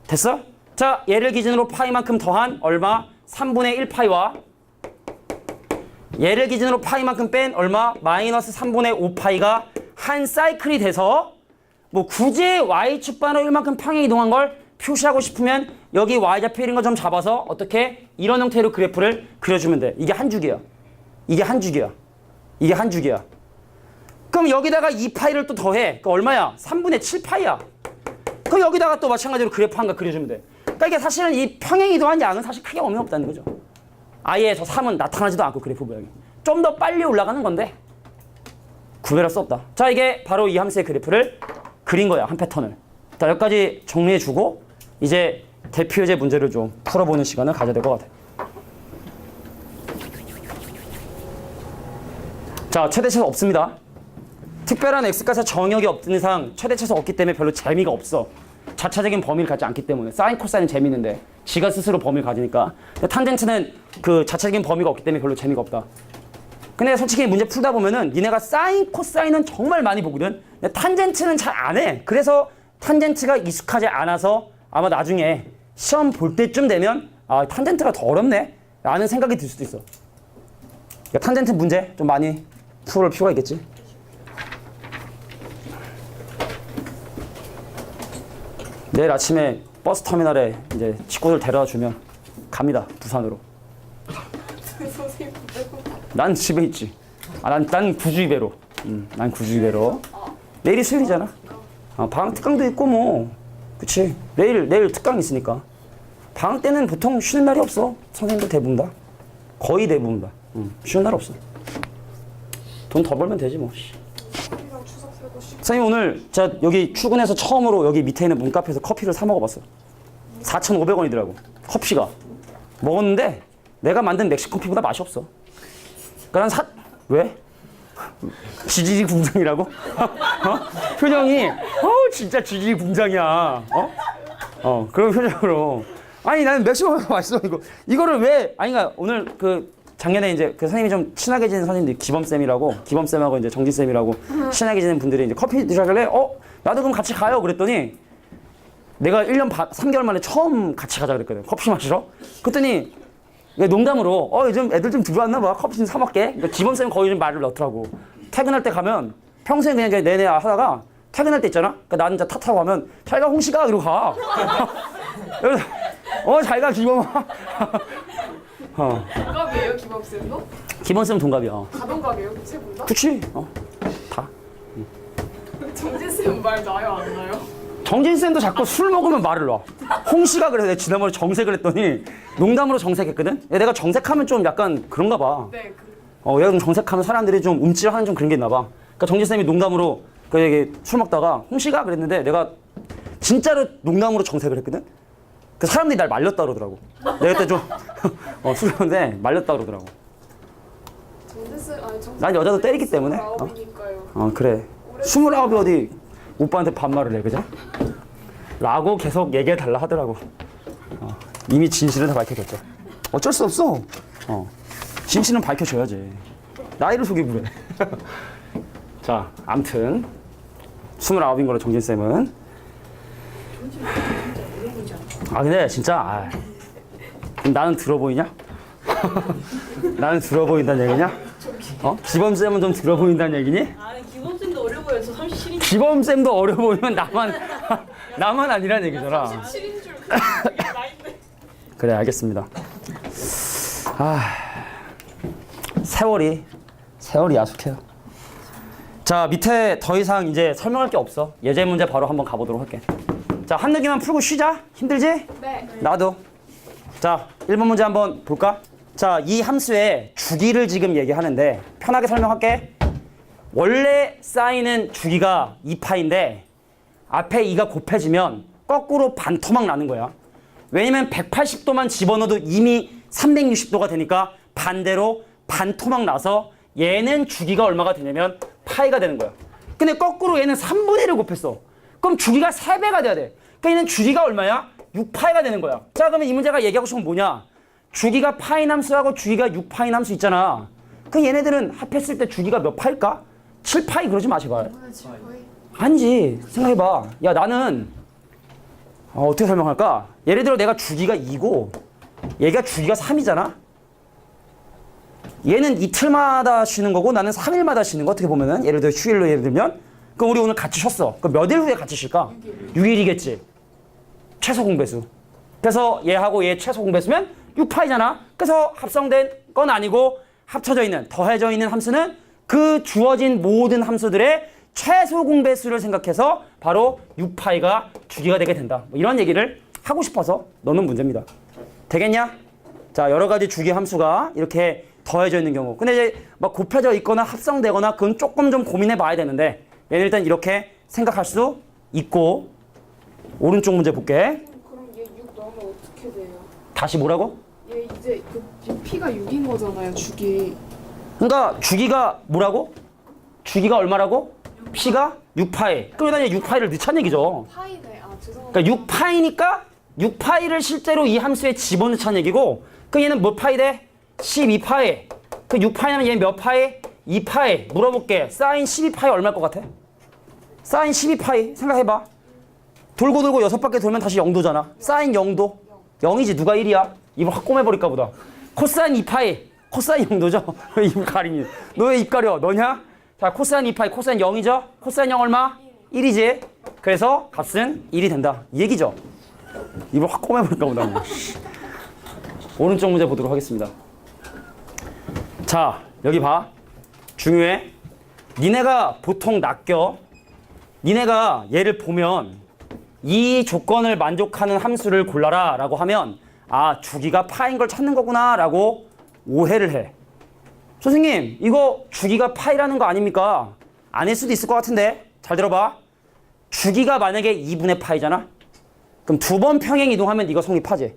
됐어? 자, 얘를 기준으로 파이만큼 더한 얼마? 3분의 1파이와 얘를 기준으로 파이만큼 뺀 얼마? 마이너스 3분의 5파이가 한 사이클이 돼서, 뭐 굳이 y축반으로 1만큼 평행 이동한 걸 표시하고 싶으면 여기 y좌표 1인 거 좀 잡아서 어떻게 이런 형태로 그래프를 그려주면 돼. 이게 한 주기야. 그럼 여기다가 2파이를 또 더해. 그 얼마야? 3분의 7파이야. 그럼 여기다가 또 마찬가지로 그래프 한 거 그려주면 돼. 그러니까 이게 사실은 이 평행 이동한 양은 사실 크게 의미 없다는 거죠. 아예 저 3은 나타나지도 않고 그래프 모양이. 좀 더 빨리 올라가는 건데 구별할 수 없다. 자, 이게 바로 이 함수의 그래프를 그린 거야. 한 패턴을. 자, 여기까지 정리해주고 이제 대표 예제 문제를 좀 풀어보는 시간을 가져야 될 것 같아. 자, 최대치수 없습니다. 특별한 x값의 정역이 없는 이상 최대치수 없기 때문에 별로 재미가 없어. 자체적인 범위를 갖지 않기 때문에. 사인 코사인은 재미있는데 지가 스스로 범위를 가지니까. 탄젠트는 그 자체적인 범위가 없기 때문에 별로 재미가 없다. 근데 솔직히 문제 풀다 보면은 니네가 사인, 코사인은 정말 많이 보거든. 근데 탄젠트는 잘 안 해. 그래서 탄젠트가 익숙하지 않아서 아마 나중에 시험 볼 때쯤 되면 아, 탄젠트가 더 어렵네 라는 생각이 들 수도 있어. 그러니까 탄젠트 문제 좀 많이 풀을 필요가 있겠지. 내일 아침에 버스 터미널에 이제 친구들 데려다 주면 갑니다. 부산으로. 선생님 빼고. 난 집에 있지. 난 구주이배로. 난 구주이배로. 내일이 수요일이잖아. 방학 특강도 있고 뭐. 그치. 내일 특강 있으니까. 방학 때는 보통 쉬는 날이 없어. 선생님들 대부분 다. 거의 대부분 다. 쉬는 날 없어. 돈 더 벌면 되지 뭐. 커피랑 추석 새고 쉬고. 선생님 오늘 제가 여기 출근해서 처음으로 여기 밑에 있는 문카페에서 커피를 사 먹어봤어. 4,500원이더라고. 커피가. 먹었는데 내가 만든 멕시커피보다 맛이 없어. 그러니까 왜? 지지리 궁장이라고? 표정이 진짜 지지리 궁장이야. 그런 표정으로. 아니 나는 멕시코가 맛있어 이거를 왜? 아니 그러니까 오늘 그 작년에 이제 그 선생님이 좀 친하게 지낸 선생님들 기범쌤하고 이제 정진쌤이라고 친하게 지낸 분들이 이제 커피 드시길래 나도 그럼 같이 가요 그랬더니 내가 1년 3개월 만에 처음 같이 가자 그랬거든. 커피 마시러. 그랬더니 농담으로 요즘 애들 좀 들어왔나 봐. 커피 좀 사 먹게. 그러니까 기범쌤 거의 좀 말을 넣더라고. 퇴근할 때 가면 평소에 그냥 내내 하다가 퇴근할 때 있잖아. 그러니까 나는 이제 탓하고 가면 잘가 홍씨가 이러고 가. 잘가 기범아. 동갑이에요 기범쌤도? 기범쌤 동갑이야. 가동갑이에요 세 분 다? 그치? 다. 정진쌤 말 나요 안 나요? 정진쌤도 자꾸 술 먹으면 말을 놔. 홍씨가 그래. 내가 지난번에 정색을 했더니 농담으로 정색했거든? 내가 정색하면 좀 약간 그런가 봐. 네. 내가 좀 정색하면 사람들이 좀 움찔하는 좀 그런 게 있나 봐. 그러니까 정진쌤이 농담으로 그 얘기 술 먹다가 홍씨가 그랬는데 내가 진짜로 농담으로 정색을 했거든? 그 사람들이 날 말렸다 그러더라고. 내가 그때 좀 술 먹는데 말렸다 그러더라고. 정진쌤 난 여자도 때리기 때문에. 29이니까요. 그래. 29이 어디 오빠한테 반말을 해, 그죠? 라고 계속 얘기해달라 하더라고. 이미 진실은 다 밝혀졌죠. 어쩔 수 없어. 진실은 밝혀줘야지. 나이를 속이고 그래. 자, 암튼 29인 걸로 정진쌤은. 근데 진짜 나는 들어 보이냐? 나는 들어 보인다는 얘기냐? 기범쌤은 좀 들어 보인다는 얘기니? 기범쌤도 어려 보여. 저 37인. 기범쌤도 어려 보이면 나만 아니란 얘기잖아. 37인 줄 나인데. 그래, 알겠습니다. 세월이 야속해요. 자, 밑에 더 이상 이제 설명할 게 없어. 예제 문제 바로 한번 가보도록 할게. 자, 한두 개만 풀고 쉬자. 힘들지? 네. 나도. 자, 1번 문제 한번 볼까? 자, 이 함수의 주기를 지금 얘기하는데 편하게 설명할게. 원래 쌓이는 주기가 2파인데 앞에 2가 곱해지면 거꾸로 반토막 나는 거야. 왜냐면 180도만 집어넣어도 이미 360도가 되니까 반대로 반토막 나서 얘는 주기가 얼마가 되냐면 파이가 되는 거야. 근데 거꾸로 얘는 3분의 1을 곱했어. 그럼 주기가 3배가 돼야 돼. 그러니까 얘는 주기가 얼마야? 6파이가 되는 거야. 자, 그러면 이 문제가 얘기하고 싶은 건 뭐냐? 주기가 파인 함수하고 주기가 6파인 함수 있잖아. 그럼 얘네들은 합했을 때 주기가 몇 파일까? 7파이 그러지 마, 제발. 아니지. 생각해봐. 야, 나는 어떻게 설명할까? 예를 들어 내가 주기가 2고 얘가 주기가 3이잖아? 얘는 이틀마다 쉬는 거고 나는 3일마다 쉬는 거. 어떻게 보면은 예를 들어 휴일로 예를 들면 그럼 우리 오늘 같이 쉬었어. 그럼 몇 일 후에 같이 쉴까? 6일이겠지. 최소 공배수. 그래서 얘하고 얘 최소 공배수면 6파이잖아. 그래서 합성된 건 아니고 합쳐져 있는, 더해져 있는 함수는 그 주어진 모든 함수들의 최소 공배수를 생각해서 바로 6파이가 주기가 되게 된다. 뭐 이런 얘기를 하고 싶어서 넣는 문제입니다. 되겠냐? 자, 여러 가지 주기 함수가 이렇게 더해져 있는 경우. 근데 이제 막 곱해져 있거나 합성되거나 그건 조금 좀 고민해 봐야 되는데 얘는 일단 이렇게 생각할 수 있고. 오른쪽 문제 볼게. 그럼 얘 6 넣으면 어떻게 돼요? 다시 뭐라고? 얘 이제 P가 6인 거잖아요 주기. 그러니까 주기가 뭐라고? 주기가 얼마라고? P가 6파이. 그러다 이제 6파이를 넣자는 얘기죠. 파이네. 죄송합니다. 그러니까 6파이니까 6파이를 실제로 이 함수에 집어넣자는 얘기고 그 얘는 몇 파이 돼? 12파이. 그 6파이면 얘 몇 파이? 2파이. 물어볼게. 사인 12파이 얼마일 것 같아? 사인 12파이 생각해봐. 돌고 돌고 6바퀴 돌면 다시 0도잖아. 사인 0도. 0이지. 누가 1이야? 입을 확 꼬매버릴까 보다. 코사인 2파이. 코사인 0도죠? 왜 입을 가리니? 너 왜 입 가려? 너냐? 자, 코사인 2파이. 코사인 0이죠? 코사인 0 얼마? 1이지. 그래서 값은 1이 된다. 이 얘기죠? 입을 확 꼬매버릴까 보다. 오른쪽 문제 보도록 하겠습니다. 자, 여기 봐. 중요해. 니네가 보통 낚여. 니네가 얘를 보면 이 조건을 만족하는 함수를 골라라 라고 하면 아, 주기가 파인 걸 찾는 거구나 라고 오해를 해. 선생님, 이거 주기가 파이라는 거 아닙니까? 아닐 수도 있을 것 같은데. 잘 들어봐. 주기가 만약에 2분의 파이잖아? 그럼 두 번 평행 이동하면 이거 성립하지.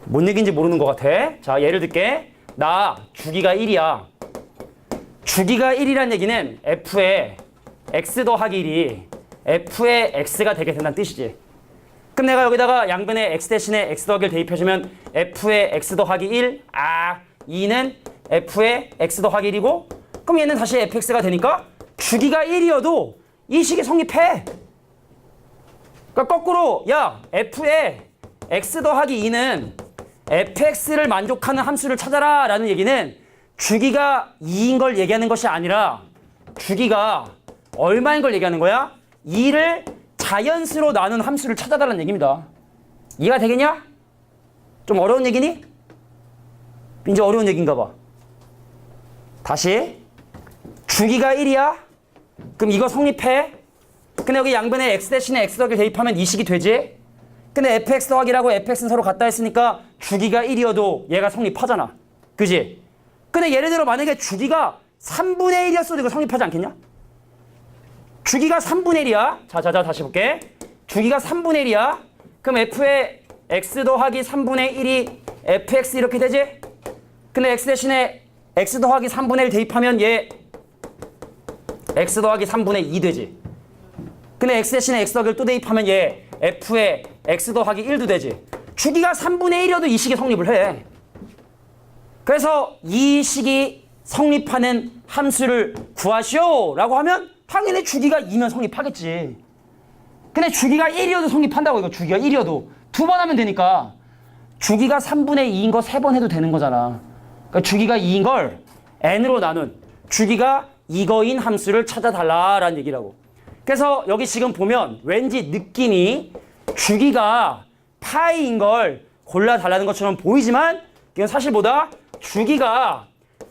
뭔 얘기인지 모르는 것 같아. 자, 예를 들게. 나 주기가 1이야. 주기가 1이란 얘기는 f의 x 더하기 1이 f의 x가 되게 된다는 뜻이지. 그럼 내가 여기다가 양변에 x 대신에 x 더하기를 대입해주면 f의 x 더하기 1, 2는 f의 x 더하기 1이고 그럼 얘는 다시 fx가 되니까 주기가 1이어도 이 식이 성립해. 그러니까 거꾸로 야 f의 x 더하기 2는 fx를 만족하는 함수를 찾아라 라는 얘기는 주기가 2인 걸 얘기하는 것이 아니라 주기가 얼마인 걸 얘기하는 거야? 2를 자연수로 나눈 함수를 찾아달라는 얘기입니다. 이해가 되겠냐? 좀 어려운 얘기니? 이제 어려운 얘기인가 봐. 다시 주기가 1이야? 그럼 이거 성립해? 근데 여기 양변에 x 대신에 x 더하기를 대입하면 이 식이 되지? 근데 fx 더하기라고 fx는 서로 같다 했으니까 주기가 1이어도 얘가 성립하잖아. 그지? 근데 예를 들어 만약에 주기가 3분의 1이었어도 이거 성립하지 않겠냐? 주기가 3분의 1이야. 자, 다시 볼게. 주기가 3분의 1이야. 그럼 f의 x 더하기 3분의 1이 fx 이렇게 되지? 근데 x 대신에 x 더하기 3분의 1 대입하면 얘 x 더하기 3분의 2 되지. 근데 x 대신에 x 더하기를 또 대입하면 얘 f의 x 더하기 1도 되지. 주기가 3분의 1이어도 이 식이 성립을 해. 그래서 이 식이 성립하는 함수를 구하시오 라고 하면 당연히 주기가 2면 성립하겠지. 근데 주기가 1이어도 성립한다고. 이거 주기가 1이어도 두 번 하면 되니까 주기가 3분의 2인 거 3번 해도 되는 거잖아. 그러니까 주기가 2인 걸 n으로 나눈 주기가 이거인 함수를 찾아달라라는 얘기라고. 그래서 여기 지금 보면 왠지 느낌이 주기가 파이인 걸 골라달라는 것처럼 보이지만 이건 사실보다 주기가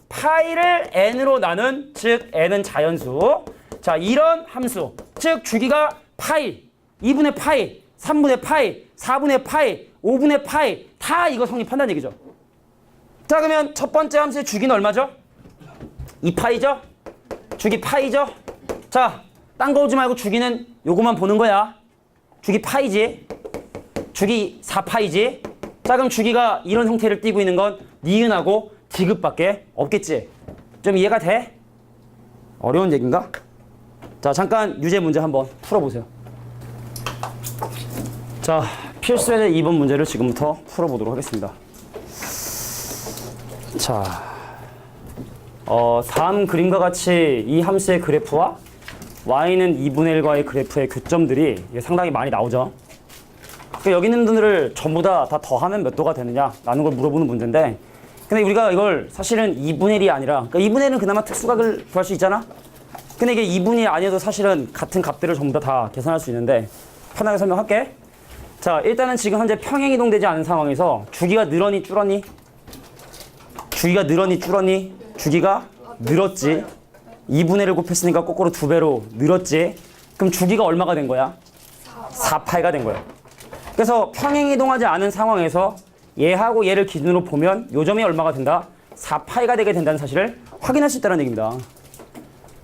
파이를 n으로 나눈, 즉 n은 자연수. 자, 이런 함수, 즉 주기가 파이, 2분의 파이, 3분의 파이, 4분의 파이, 5분의 파이 다 이거 성립한다는 얘기죠. 자, 그러면 첫 번째 함수의 주기는 얼마죠? 2파이죠? 주기 파이죠? 자, 딴 거 오지 말고 주기는 요거만 보는 거야. 주기 파이지. 주기 4파이지. 자, 그럼 주기가 이런 형태를 띠고 있는 건 니은하고 디귿밖에 없겠지. 좀 이해가 돼? 어려운 얘기인가? 자, 잠깐 유제 문제 한번 풀어보세요. 자, 필수의 2번 문제를 지금부터 풀어보도록 하겠습니다. 자, 다음 그림과 같이 이 함수의 그래프와 y는 2분의 1과의 그래프의 교점들이 상당히 많이 나오죠. 그러니까 여기 있는 분들을 전부 다 더하면 몇 도가 되느냐라는 걸 물어보는 문제인데, 근데 우리가 이걸 사실은 2분의 1이 아니라, 그러니까 2분의 1은 그나마 특수각을 구할 수 있잖아? 근데 이게 2분이 아니어도 사실은 같은 값들을 전부 다 계산할 수 있는데, 편하게 설명할게. 자, 일단은 지금 현재 평행 이동되지 않은 상황에서 주기가 늘었니 줄었니? 주기가 늘었니 줄었니? 주기가 늘었지. 2분의 1을 곱했으니까 거꾸로 2배로 늘었지. 그럼 주기가 얼마가 된 거야? 4파이가 된 거야. 그래서 평행 이동하지 않은 상황에서 얘하고 얘를 기준으로 보면 요 점이 얼마가 된다? 4파이가 되게 된다는 사실을 확인할 수 있다는 얘기입니다.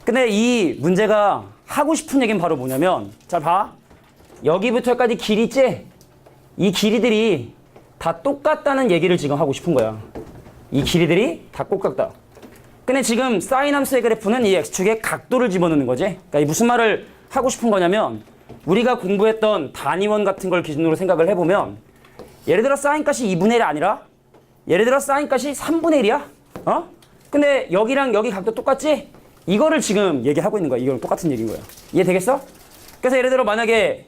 근데 이 문제가 하고 싶은 얘기는 바로 뭐냐면, 자, 봐. 여기부터 여기까지 길이 있지? 이 길이들이 다 똑같다는 얘기를 지금 하고 싶은 거야. 이 길이들이 다 똑같다. 근데 지금 사인 함수의 그래프는 이 x축에 각도를 집어넣는 거지. 그러니까 이 무슨 말을 하고 싶은 거냐면, 우리가 공부했던 단위원 같은 걸 기준으로 생각을 해보면, 예를 들어 사인 값이 2분의 1이 아니라 예를 들어 사인 값이 3분의 1이야. 어? 근데 여기랑 여기 각도 똑같지? 이거를 지금 얘기하고 있는 거야. 이거랑 똑같은 얘기인 거야. 이해되겠어? 그래서 예를 들어 만약에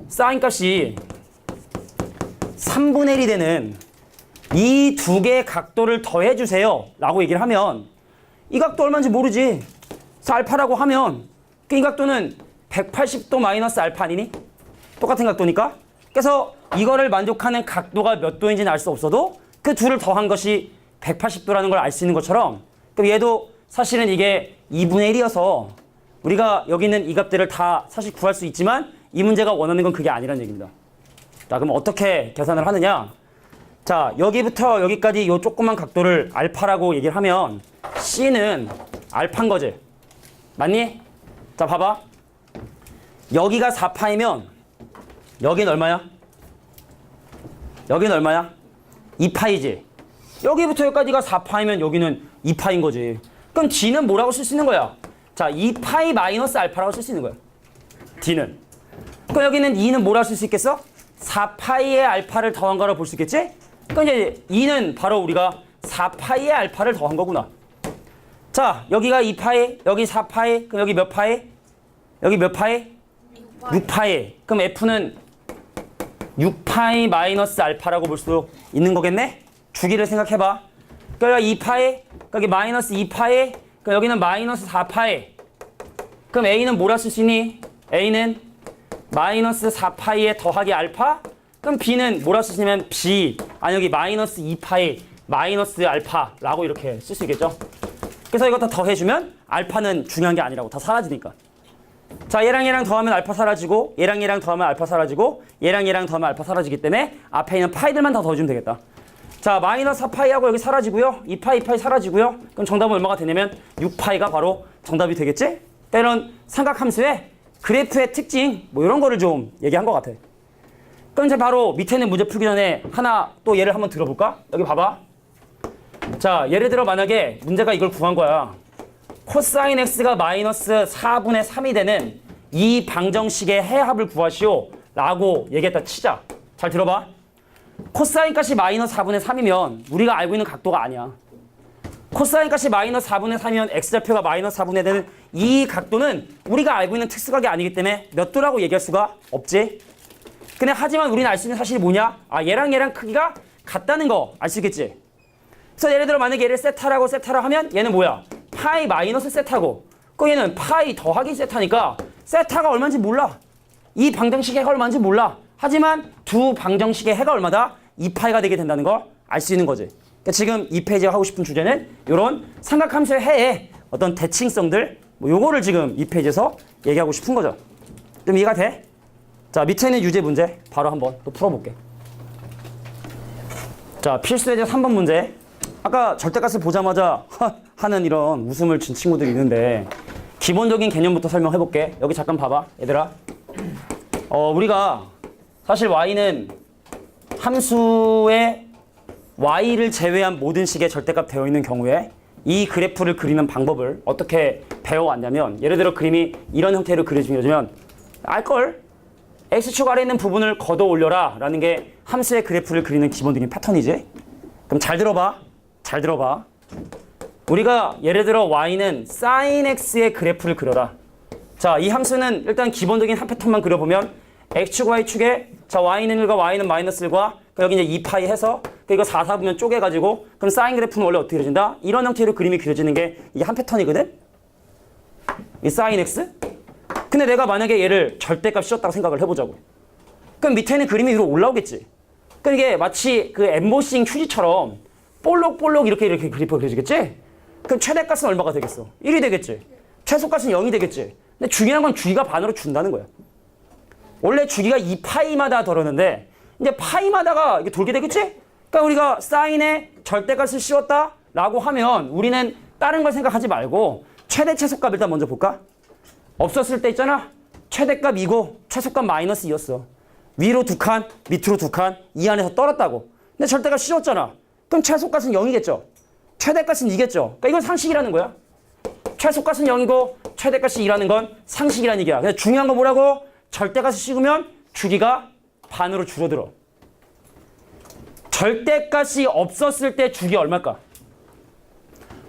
사인 값이 3분의 1이 되는 이 두 개의 각도를 더해주세요 라고 얘기를 하면 이 각도 얼마인지 모르지. 그래서 알파라고 하면 이 각도는 180도 마이너스 알파 아니니? 똑같은 각도니까. 그래서 이거를 만족하는 각도가 몇 도인지는 알 수 없어도 그 둘을 더한 것이 180도라는 걸 알 수 있는 것처럼, 그럼 얘도 사실은 이게 2분의 1이어서 우리가 여기 있는 이 값들을 다 사실 구할 수 있지만 이 문제가 원하는 건 그게 아니라는 얘기입니다. 자, 그럼 어떻게 계산을 하느냐? 자, 여기부터 여기까지 이 조그만 각도를 알파라고 얘기를 하면 C는 알파인 거지. 맞니? 자, 봐봐. 여기가 4파이면 여긴 얼마야? 여긴 얼마야? 2파이지. 여기부터 여기까지가 4파이면 여기는 2파인 거지. 그럼 D는 뭐라고 쓸 수 있는 거야? 자, 2파이 마이너스 알파라고 쓸 수 있는 거야. D는. 그럼 여기는 2는 뭐라고 쓸 수 있겠어? 4파이의 알파를 더한 거라고 볼 수 있겠지? 그럼 이제 2는 바로 우리가 4파이의 알파를 더한 거구나. 자, 여기가 2파이, 여기 4파이, 그럼 여기 몇 파이? 여기 몇 파이? 6파이. 그럼 F는 6파이 마이너스 알파라고 볼 수 있는 거겠네? 주기를 생각해봐. 그러니까 2파이, 여기 마이너스 2파이, 그럼 여기는 마이너스 4파이. 그럼 A는 뭐라 쓸 수 있니? A는 마이너스 4파이에 더하기 알파? 그럼 B는 뭐라 쓸 수 있냐면 B, 아니 여기 마이너스 2파이 마이너스 알파라고 이렇게 쓸 수 있겠죠? 그래서 이거 다 더해주면 알파는 중요한 게 아니라고, 다 사라지니까. 자, 얘랑 얘랑 더하면 알파 사라지고, 얘랑 얘랑 더하면 알파 사라지고, 얘랑 얘랑 더하면 알파 사라지기 때문에 앞에 있는 파이들만 다 더해주면 되겠다. 자, 마이너스 4파이하고 여기 사라지고요. 2파이, 2파이 사라지고요. 그럼 정답은 얼마가 되냐면 6파이가 바로 정답이 되겠지? 그러니까 이런 삼각함수의 그래프의 특징, 뭐 이런 거를 좀 얘기한 것 같아. 그럼 이제 바로 밑에 있는 문제 풀기 전에 하나 또 예를 한번 들어볼까? 여기 봐봐. 자, 예를 들어 만약에 문제가 이걸 구한 거야. 코사인 x가 마이너스 4분의 3이 되는 이 방정식의 해합을 구하시오 라고 얘기했다 치자. 잘 들어봐. 코사인 값이 마이너스 4분의 3이면 우리가 알고 있는 각도가 아니야. 코사인 값이 마이너스 4분의 3이면 x좌표가 마이너스 4분의 되는 이 각도는 우리가 알고 있는 특수각이 아니기 때문에 몇 도라고 얘기할 수가 없지. 근데 하지만 우리는 알 수 있는 사실이 뭐냐? 아, 얘랑 크기가 같다는 거 알 수 있겠지. 그래서 예를 들어 만약에 얘를 세타라고 세타라 하면 얘는 뭐야? 파이 마이너스 세타고, 그 얘는 파이 더하기 세타니까 세타가 얼마인지 몰라. 이 방정식의 해가 얼마인지 몰라. 하지만 두 방정식의 해가 얼마다? 2파이가 되게 된다는 걸 알 수 있는 거지. 그러니까 지금 이 페이지가 하고 싶은 주제는 이런 삼각함수의 해의 어떤 대칭성들, 뭐 요거를 지금 이 페이지에서 얘기하고 싶은 거죠. 좀 이해가 돼? 자, 밑에 있는 유제 문제 바로 한번 또 풀어볼게. 자, 필수 예제 3번 문제. 아까 절대값을 보자마자 하는 이런 웃음을 진 친구들이 있는데 기본적인 개념부터 설명해볼게. 여기 잠깐 봐봐, 얘들아. 우리가 사실 y는 함수의 y를 제외한 모든 식의 절대값 되어 있는 경우에 이 그래프를 그리는 방법을 어떻게 배워왔냐면, 예를 들어 그림이 이런 형태로 그려지면 알걸? x축 아래에 있는 부분을 걷어 올려라 라는 게 함수의 그래프를 그리는 기본적인 패턴이지. 그럼 잘 들어봐. 잘 들어봐. 우리가 예를 들어 y는 sin x의 그래프를 그려라. 자, 이 함수는 일단 기본적인 한 패턴만 그려보면 x축, y축에 자 y는 1과 y는 마이너스 1과 여기 이제 2파이 해서 이거 4, 4분면 쪼개가지고 그럼 사인 그래프는 원래 어떻게 그려진다? 이런 형태로 그림이 그려지는 게 이게 한 패턴이거든? 이 sin x? 근데 내가 만약에 얘를 절대값 씌웠다고 생각을 해보자고. 그럼 밑에는 그림이 위로 올라오겠지. 그럼 이게 마치 그 엠보싱 휴지처럼 볼록볼록 이렇게 그래프가 그려지겠지? 그럼 최대값은 얼마가 되겠어? 1이 되겠지. 최소값은 0이 되겠지. 근데 중요한 건 주기가 반으로 준다는 거야. 원래 주기가 2파이마다 돌았는데 이제 파이마다가 이게 돌게 되겠지? 그러니까 우리가 사인에 절대값을 씌웠다라고 하면 우리는 다른 걸 생각하지 말고 최대 최소값 일단 먼저 볼까? 없었을 때 있잖아. 최대값 2고 최소값 마이너스 2였어. 위로 2칸, 밑으로 2칸, 이 안에서 떨었다고. 근데 절대값 씌웠잖아. 그럼 최소값은 0이겠죠. 최대값은 2겠죠. 그러니까 이건 상식이라는 거야. 최소값은 0이고 최대값이 2라는 건 상식이라는 얘기야. 근데 중요한 건 뭐라고? 절대값을 씌우면 주기가 반으로 줄어들어. 절대값이 없었을 때 주기 얼마일까?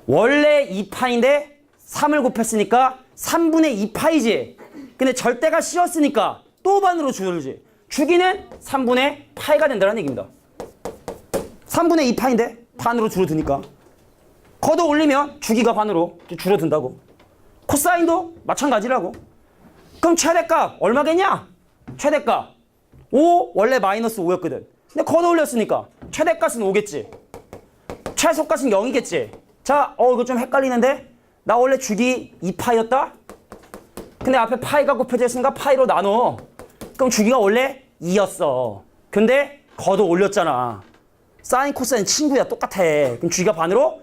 원래 2파인데 3을 곱했으니까 3분의 2파이지. 근데 절대가 씌웠으니까 또 반으로 줄어들지. 주기는 3분의 파이가 된다는 얘기입니다. 3분의 2파인데 반으로 줄어드니까. 걷어 올리면 주기가 반으로 줄어든다고. 코사인도 마찬가지라고. 그럼 최대값 얼마겠냐? 최대값 5 원래 마이너스 5였거든. 근데 걷어 올렸으니까 최대값은 5겠지. 최소값은 0이겠지. 자, 이거 좀 헷갈리는데 나 원래 주기 2파이였다? 근데 앞에 파이가 곱해져 있으니까 파이로 나눠. 그럼 주기가 원래 2였어. 근데 걷어 올렸잖아. 사인 코사인 친구야. 똑같아. 그럼 주기가 반으로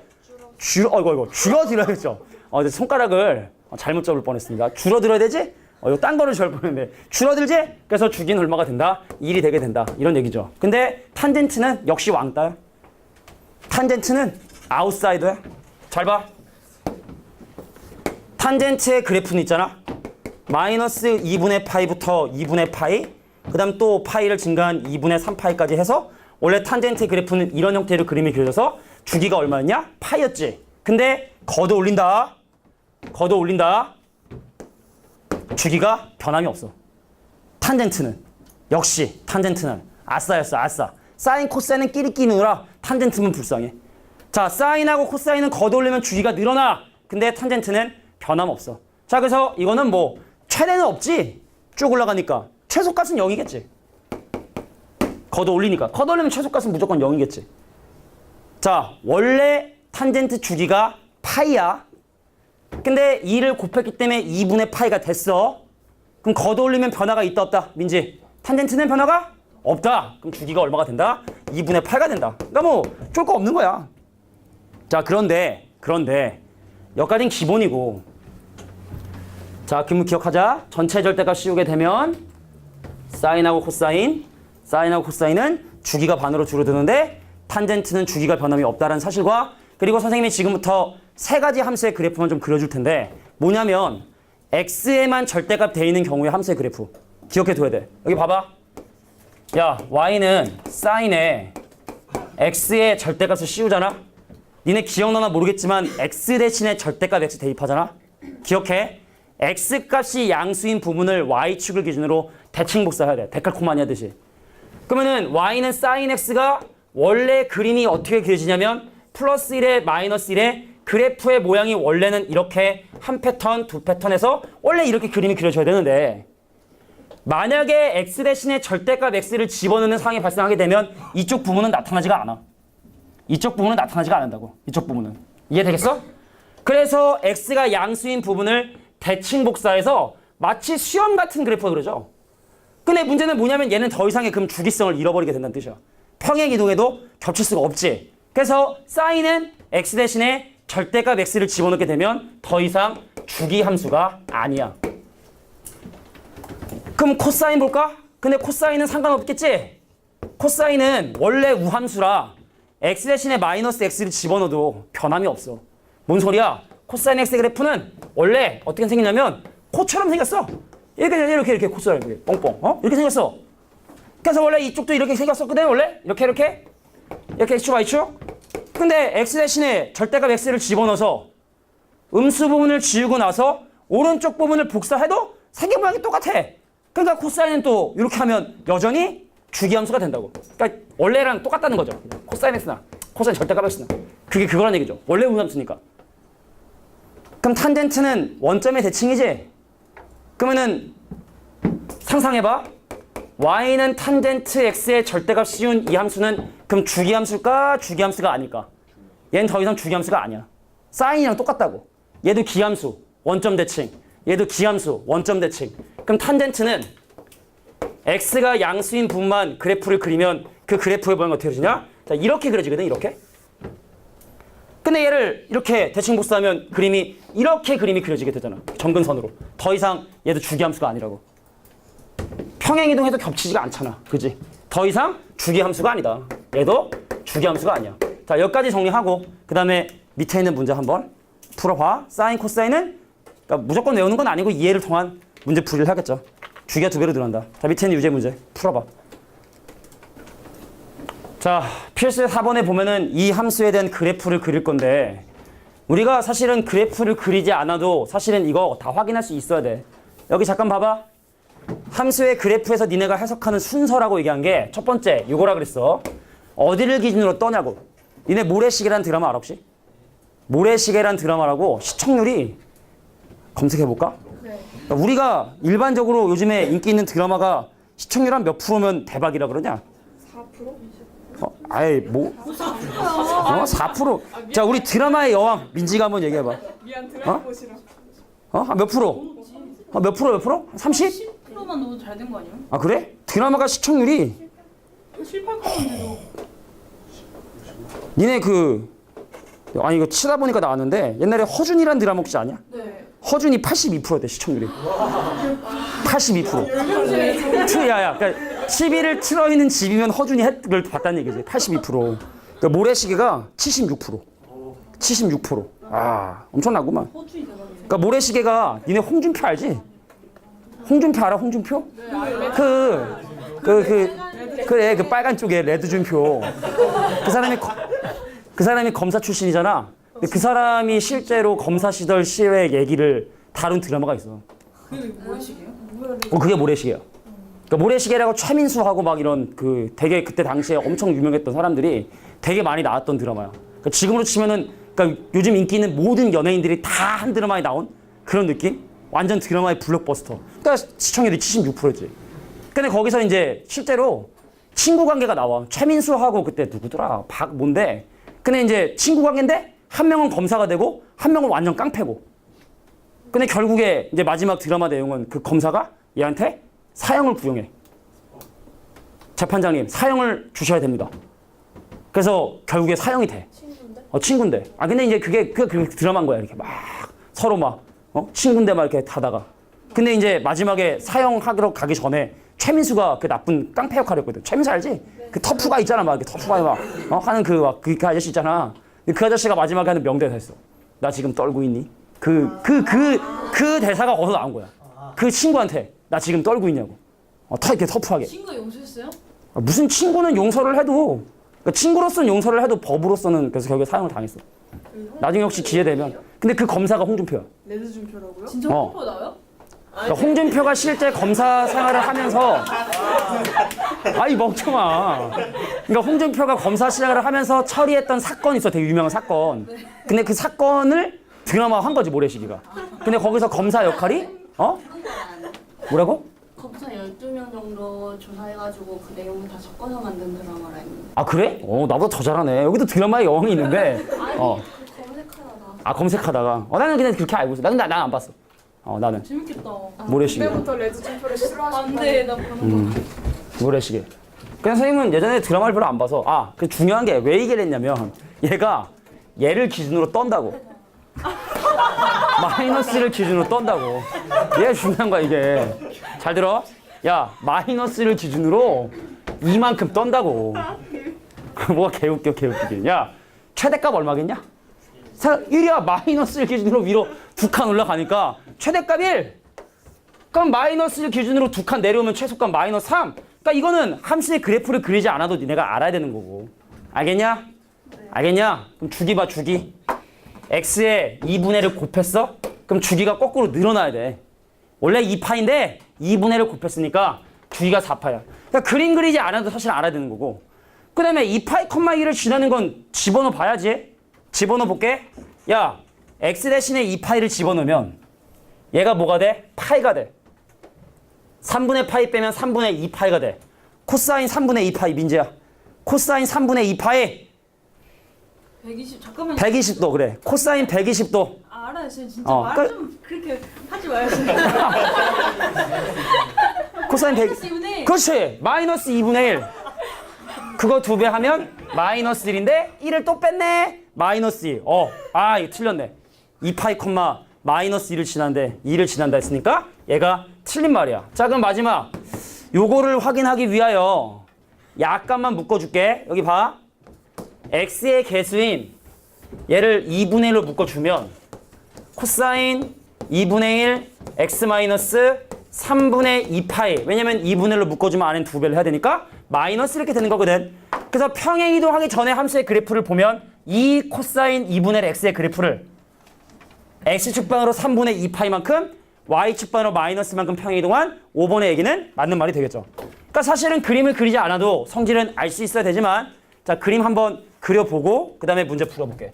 줄어들어야겠죠. 이제 손가락을 잘못 잡을 뻔했습니다. 줄어들어야 되지? 이거 딴 거를 줄 뻔했는데 줄어들지? 그래서 주기는 얼마가 된다? 1이 되게 된다. 이런 얘기죠. 근데 탄젠트는 역시 왕따야. 탄젠트는 아웃사이더야. 잘 봐. 탄젠트의 그래프는 있잖아. 마이너스 2분의 파이부터 2분의 파이, 그 다음 또 파이를 증가한 2분의 3파이까지 해서 원래 탄젠트의 그래프는 이런 형태로 그림이 그려져서 주기가 얼마였냐? 파이였지. 근데 걷어 올린다. 걷어 올린다. 주기가 변함이 없어. 탄젠트는 역시 탄젠트는 아싸였어. 아싸. 사인 코사인은 끼리끼리 늘어라. 탄젠트는 불쌍해. 자, 사인하고 코사인은 걷어 올리면 주기가 늘어나. 근데 탄젠트는 변함 없어. 자, 그래서 이거는 뭐 최대는 없지. 쭉 올라가니까 최소값은 0이겠지. 걷어 올리니까. 걷어 올리면 최소값은 무조건 0이겠지. 자, 원래 탄젠트 주기가 파이야. 근데 2를 곱했기 때문에 2분의 파이가 됐어. 그럼 걷어 올리면 변화가 있다 없다? 민지. 탄젠트는 변화가 없다. 그럼 주기가 얼마가 된다? 2분의 8가 된다. 그러니까 뭐 쫄 거 없는 거야. 자, 그런데 여기까지는 기본이고. 자, 그럼 기억하자. 전체 절대값 씌우게 되면 사인하고 코사인은 주기가 반으로 줄어드는데 탄젠트는 주기가 변함이 없다는 사실과, 그리고 선생님이 지금부터 세 가지 함수의 그래프만 좀 그려줄 텐데 뭐냐면 x에만 절대값 돼 있는 경우의 함수의 그래프 기억해 둬야 돼. 여기 봐봐. 야, y는 사인에 x의 절대값을 씌우잖아. 니네 기억나나 모르겠지만 x 대신에 절대값 x 대입하잖아. 기억해. x 값이 양수인 부분을 y축을 기준으로 대칭 복사해야 돼. 데칼코마니 하듯이. 그러면은 y는 사인 x가 원래 그림이 어떻게 그려지냐면 플러스 1에 마이너스 1에 그래프의 모양이 원래는 이렇게 한 패턴, 두 패턴에서 원래 이렇게 그림이 그려져야 되는데, 만약에 x 대신에 절대값 x를 집어넣는 상황이 발생하게 되면 이쪽 부분은 나타나지가 않아. 이쪽 부분은 나타나지가 않는다고. 이쪽 부분은. 이해되겠어? 그래서 x가 양수인 부분을 대칭 복사해서 마치 수염 같은 그래프가 그려져. 근데 문제는 뭐냐면 얘는 더 이상의 그럼 주기성을 잃어버리게 된다는 뜻이야. 평행 이동에도 겹칠 수가 없지. 그래서 사인은 x 대신에 절대값 x를 집어넣게 되면 더 이상 주기 함수가 아니야. 그럼 코사인 볼까? 근데 코사인은 상관없겠지? 코사인은 원래 우함수라 x 대신에 마이너스 x를 집어넣어도 변함이 없어. 뭔 소리야? 코사인 x의 그래프는 원래 어떻게 생겼냐면 코처럼 생겼어. 이렇게 코사인 이렇게 뻥뻥. 이렇게 생겼어. 그래서 원래 이쪽도 이렇게 생겼었거든. 원래 이렇게 x축 y축. 근데 x 대신에 절대값 x를 집어넣어서 음수 부분을 지우고 나서 오른쪽 부분을 복사해도 생긴 모양이 똑같아. 그러니까 코사인은 또 이렇게 하면 여전히 주기함수가 된다고. 그러니까 원래랑 똑같다는 거죠. 코사인 x나 코사인 절대값 x나 그게 그거란 얘기죠. 원래 우함수니까. 그럼 탄젠트는 원점의 대칭이지? 그러면은 상상해봐. y는 탄젠트 x의 절대값 씌운 이 함수는 그럼 주기함수일까? 주기함수가 아닐까? 얘는 더 이상 주기함수가 아니야. 사인이랑 똑같다고. 얘도 기함수, 원점 대칭. 얘도 기함수, 원점 대칭. 그럼 탄젠트는 x가 양수인 부분만 그래프를 그리면 그 그래프의 모양이 어떻게 그려지냐? 자, 이렇게 그려지거든, 이렇게. 근데 얘를 이렇게 대칭 복사하면 이렇게 그림이 그려지게 되잖아. 점근선으로. 더 이상 얘도 주기함수가 아니라고. 평행이동해도 겹치지가 않잖아. 그지? 더 이상 주기함수가 아니다. 얘도 주기함수가 아니야. 자, 여기까지 정리하고 그 다음에 밑에 있는 문제 한번 풀어봐. 사인, 코사인은 그러니까 무조건 외우는 건 아니고 이해를 통한 문제 풀이를 하겠죠. 주기가 2배로 늘어난다. 자, 밑에 있는 유제 문제 풀어봐. 자, 필수 4번에 보면은 이 함수에 대한 그래프를 그릴 건데 우리가 사실은 그래프를 그리지 않아도 사실은 이거 다 확인할 수 있어야 돼. 여기 잠깐 봐봐. 함수의 그래프에서 니네가 해석하는 순서라고 얘기한 게 첫 번째 이거라 그랬어. 어디를 기준으로 떠냐고. 니네 모래시계라는 드라마 알아 혹시? 모래시계라는 드라마라고 시청률이 검색해볼까? 네. 그러니까 우리가 일반적으로 요즘에 인기 있는 드라마가 시청률 한 몇 프로면 대박이라 그러냐? 4%? 아이 뭐? 4%? 자 우리 드라마의 여왕 민지가 한번 얘기해봐. 미안 드라마 보시라. 한 몇 프로? 몇 프로 몇 프로? 30? 10%만 넣어도 잘 된 거 아니에요? 아 그래? 드라마가 시청률이 7, 8%인데도 니네 아니 이거 치다 보니까 나왔는데 옛날에 허준이란 드라마 혹시 아냐? 네. 허준이 82%대 시청률이. 82%. 야야, 그러니까 TV를 틀어있는 집이면 허준이 를 봤다는 얘기지. 82%. 그러니까 모래시계가 76%. 76%. 아, 엄청나구만. 호주이 대박이네. 그러니까 모래시계가 니네 홍준표 알지? 홍준표 알아? 홍준표? 그래 그 빨간 쪽에 레드준표. 그 사람이 검사 출신이잖아. 근데 그 사람이 실제로 검사 시절 시의 얘기를 다룬 드라마가 있어. 그게 뭐시게요? 그게 모래시계야. 그러니까 모래시계라고 최민수하고 막 이런 되게 그때 당시에 엄청 유명했던 사람들이 되게 많이 나왔던 드라마야. 그러니까 지금으로 치면은 그러니까 요즘 인기 있는 모든 연예인들이 다 한 드라마에 나온 그런 느낌? 완전 드라마의 블록버스터. 그러니까 시청률이 76%지. 근데 거기서 이제 실제로 친구 관계가 나와. 최민수하고 그때 누구더라? 뭔데? 근데 이제 친구 관계인데 한 명은 검사가 되고 한 명은 완전 깡패고. 근데 결국에 이제 마지막 드라마 내용은 그 검사가 얘한테 사형을 구형해. 재판장님, 사형을 주셔야 됩니다. 그래서 결국에 사형이 돼. 친구인데? 친구인데. 아, 근데 이제 그게 드라마인 거야. 이렇게 막 서로 막, 친구인데 막 이렇게 하다가. 근데 이제 마지막에 사형하기로 가기 전에 최민수가 그 나쁜 깡패 역할을 했거든. 최민수 알지? 네. 그 터프가 있잖아. 막 이렇게 터프가 막, 하는 그 아저씨 있잖아. 그 아저씨가 마지막에 하는 명대사 있어. 나 지금 떨고 있니? 그 대사가 거기서 나온 거야. 그 친구한테 나 지금 떨고 있냐고. 이렇게 터프하게. 친구가 용서했어요? 무슨 친구는 용서를 해도, 그러니까 친구로서는 용서를 해도 법으로서는 그래서 결국에 사형을 당했어. 나중에 혹시 기회 되면. 근데 그 검사가 홍준표야. 레드준표라고요? 진짜 홍보 나와요? 그러니까 홍준표가 실제 검사 생활을 하면서, 아이 멍청아. 그러니까 홍준표가 검사 생활을 하면서 처리했던 사건이 있어. 되게 유명한 사건. 근데 그 사건을 드라마 한 거지, 모래시계가. 근데 거기서 검사 역할이 뭐라고? 검사 12명 정도 조사해가지고 그 내용을 다 섞어서 만든 드라마라 했는데. 아 그래? 나보다 더 잘하네. 여기도 드라마에 여왕이 있는데. 검색하다가. 검색하다가. 나는 그냥 그렇게 알고 있어. 난 안 봤어. 나는 재밌겠다. 모래시계. 그때부터 레드준표를 싫어하셨다. 안돼 나 보는 거. 모래시계. 그냥 선생님은 예전에 드라마를 별로 안 봐서 그 중요한 게 왜 얘기를 했냐면 얘를 기준으로 떤다고. 마이너스를 기준으로 떤다고. 얘 중요한 거야 이게. 잘 들어? 야 마이너스를 기준으로 이만큼 떤다고. 뭐가 개웃기게. 야 최대값 얼마겠냐? 1이야 마이너스를 기준으로 위로 2칸 올라가니까 최대값 1. 그럼 마이너스를 기준으로 2칸 내려오면 최소값 마이너스 3. 그러니까 이거는 함수의 그래프를 그리지 않아도 니네가 알아야 되는 거고. 알겠냐? 알겠냐? 그럼 주기 봐 주기. x에 2분의 1을 곱했어? 그럼 주기가 거꾸로 늘어나야 돼. 원래 2파인데 2분의 1을 곱했으니까 주기가 4파야. 그러니까 그림 그리지 않아도 사실 알아야 되는 거고. 그 다음에 2파이, 2를 지나는 건 집어넣어 봐야지. 집어넣어 볼게. 야, x 대신에 2파이를 집어넣으면 얘가 뭐가 돼? 파이가 돼. 3분의 파이 빼면 3분의 2파이가 돼. 코사인 3분의 2파이 민재야. 코사인 3분의 2파이 120 잠깐만요. 120도 그래. 코사인 120도. 알아요. 진짜 어, 말 좀 그렇게 하지 마요. 코사인 100. 마이너스 2분의 1. 그렇지. 마이너스 2분의 1. 그거 2배 하면 마이너스 1인데 1을 또 뺐네. 마이너스 2. 이거 틀렸네. 2파이 콤마 마이너스 2를 지난데 2를 지난다 했으니까 얘가 틀린 말이야. 자 그럼 마지막 요거를 확인하기 위하여 약간만 묶어줄게. 여기 봐. x의 개수인 얘를 2분의 1로 묶어주면 코사인 2분의 1 x 마이너스 3분의 2파이. 왜냐면 2분의 1로 묶어주면 안엔 2배를 해야 되니까 마이너스 이렇게 되는 거거든. 그래서 평행 이동하기 전에 함수의 그래프를 보면 이 코사인 2분의 1 x의 그래프를 x축방으로 3분의 2파이만큼 y축방으로 마이너스만큼 평행이동한 5번의 얘기는 맞는 말이 되겠죠. 그러니까 사실은 그림을 그리지 않아도 성질은 알 수 있어야 되지만 자 그림 한번 그려보고 그 다음에 문제 풀어볼게.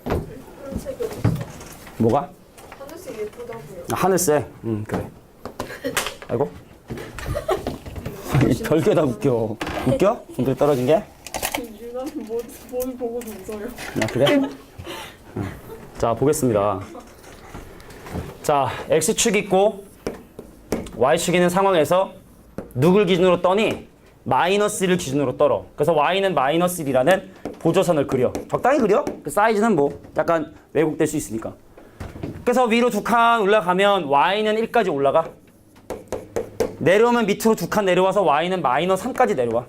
하늘색이 뭐가? 하늘색 예쁘다고요. 아, 하늘색. 그래. 아이고. 별게 다 웃겨. 웃겨? 분들 떨어진 게? 유나는 뭘 보고도 웃어요. 아, 그래? 자, 보겠습니다. 자, X축 있고 Y축 있는 상황에서 누굴 기준으로 떠니? 마이너스 1을 기준으로 떨어. 그래서 Y는 마이너스 1이라는 보조선을 그려. 적당히 그려. 그 사이즈는 뭐 약간 왜곡될 수 있으니까. 그래서 위로 두 칸 올라가면 Y는 1까지 올라가. 내려오면 밑으로 두 칸 내려와서 Y는 마이너스 3까지 내려와.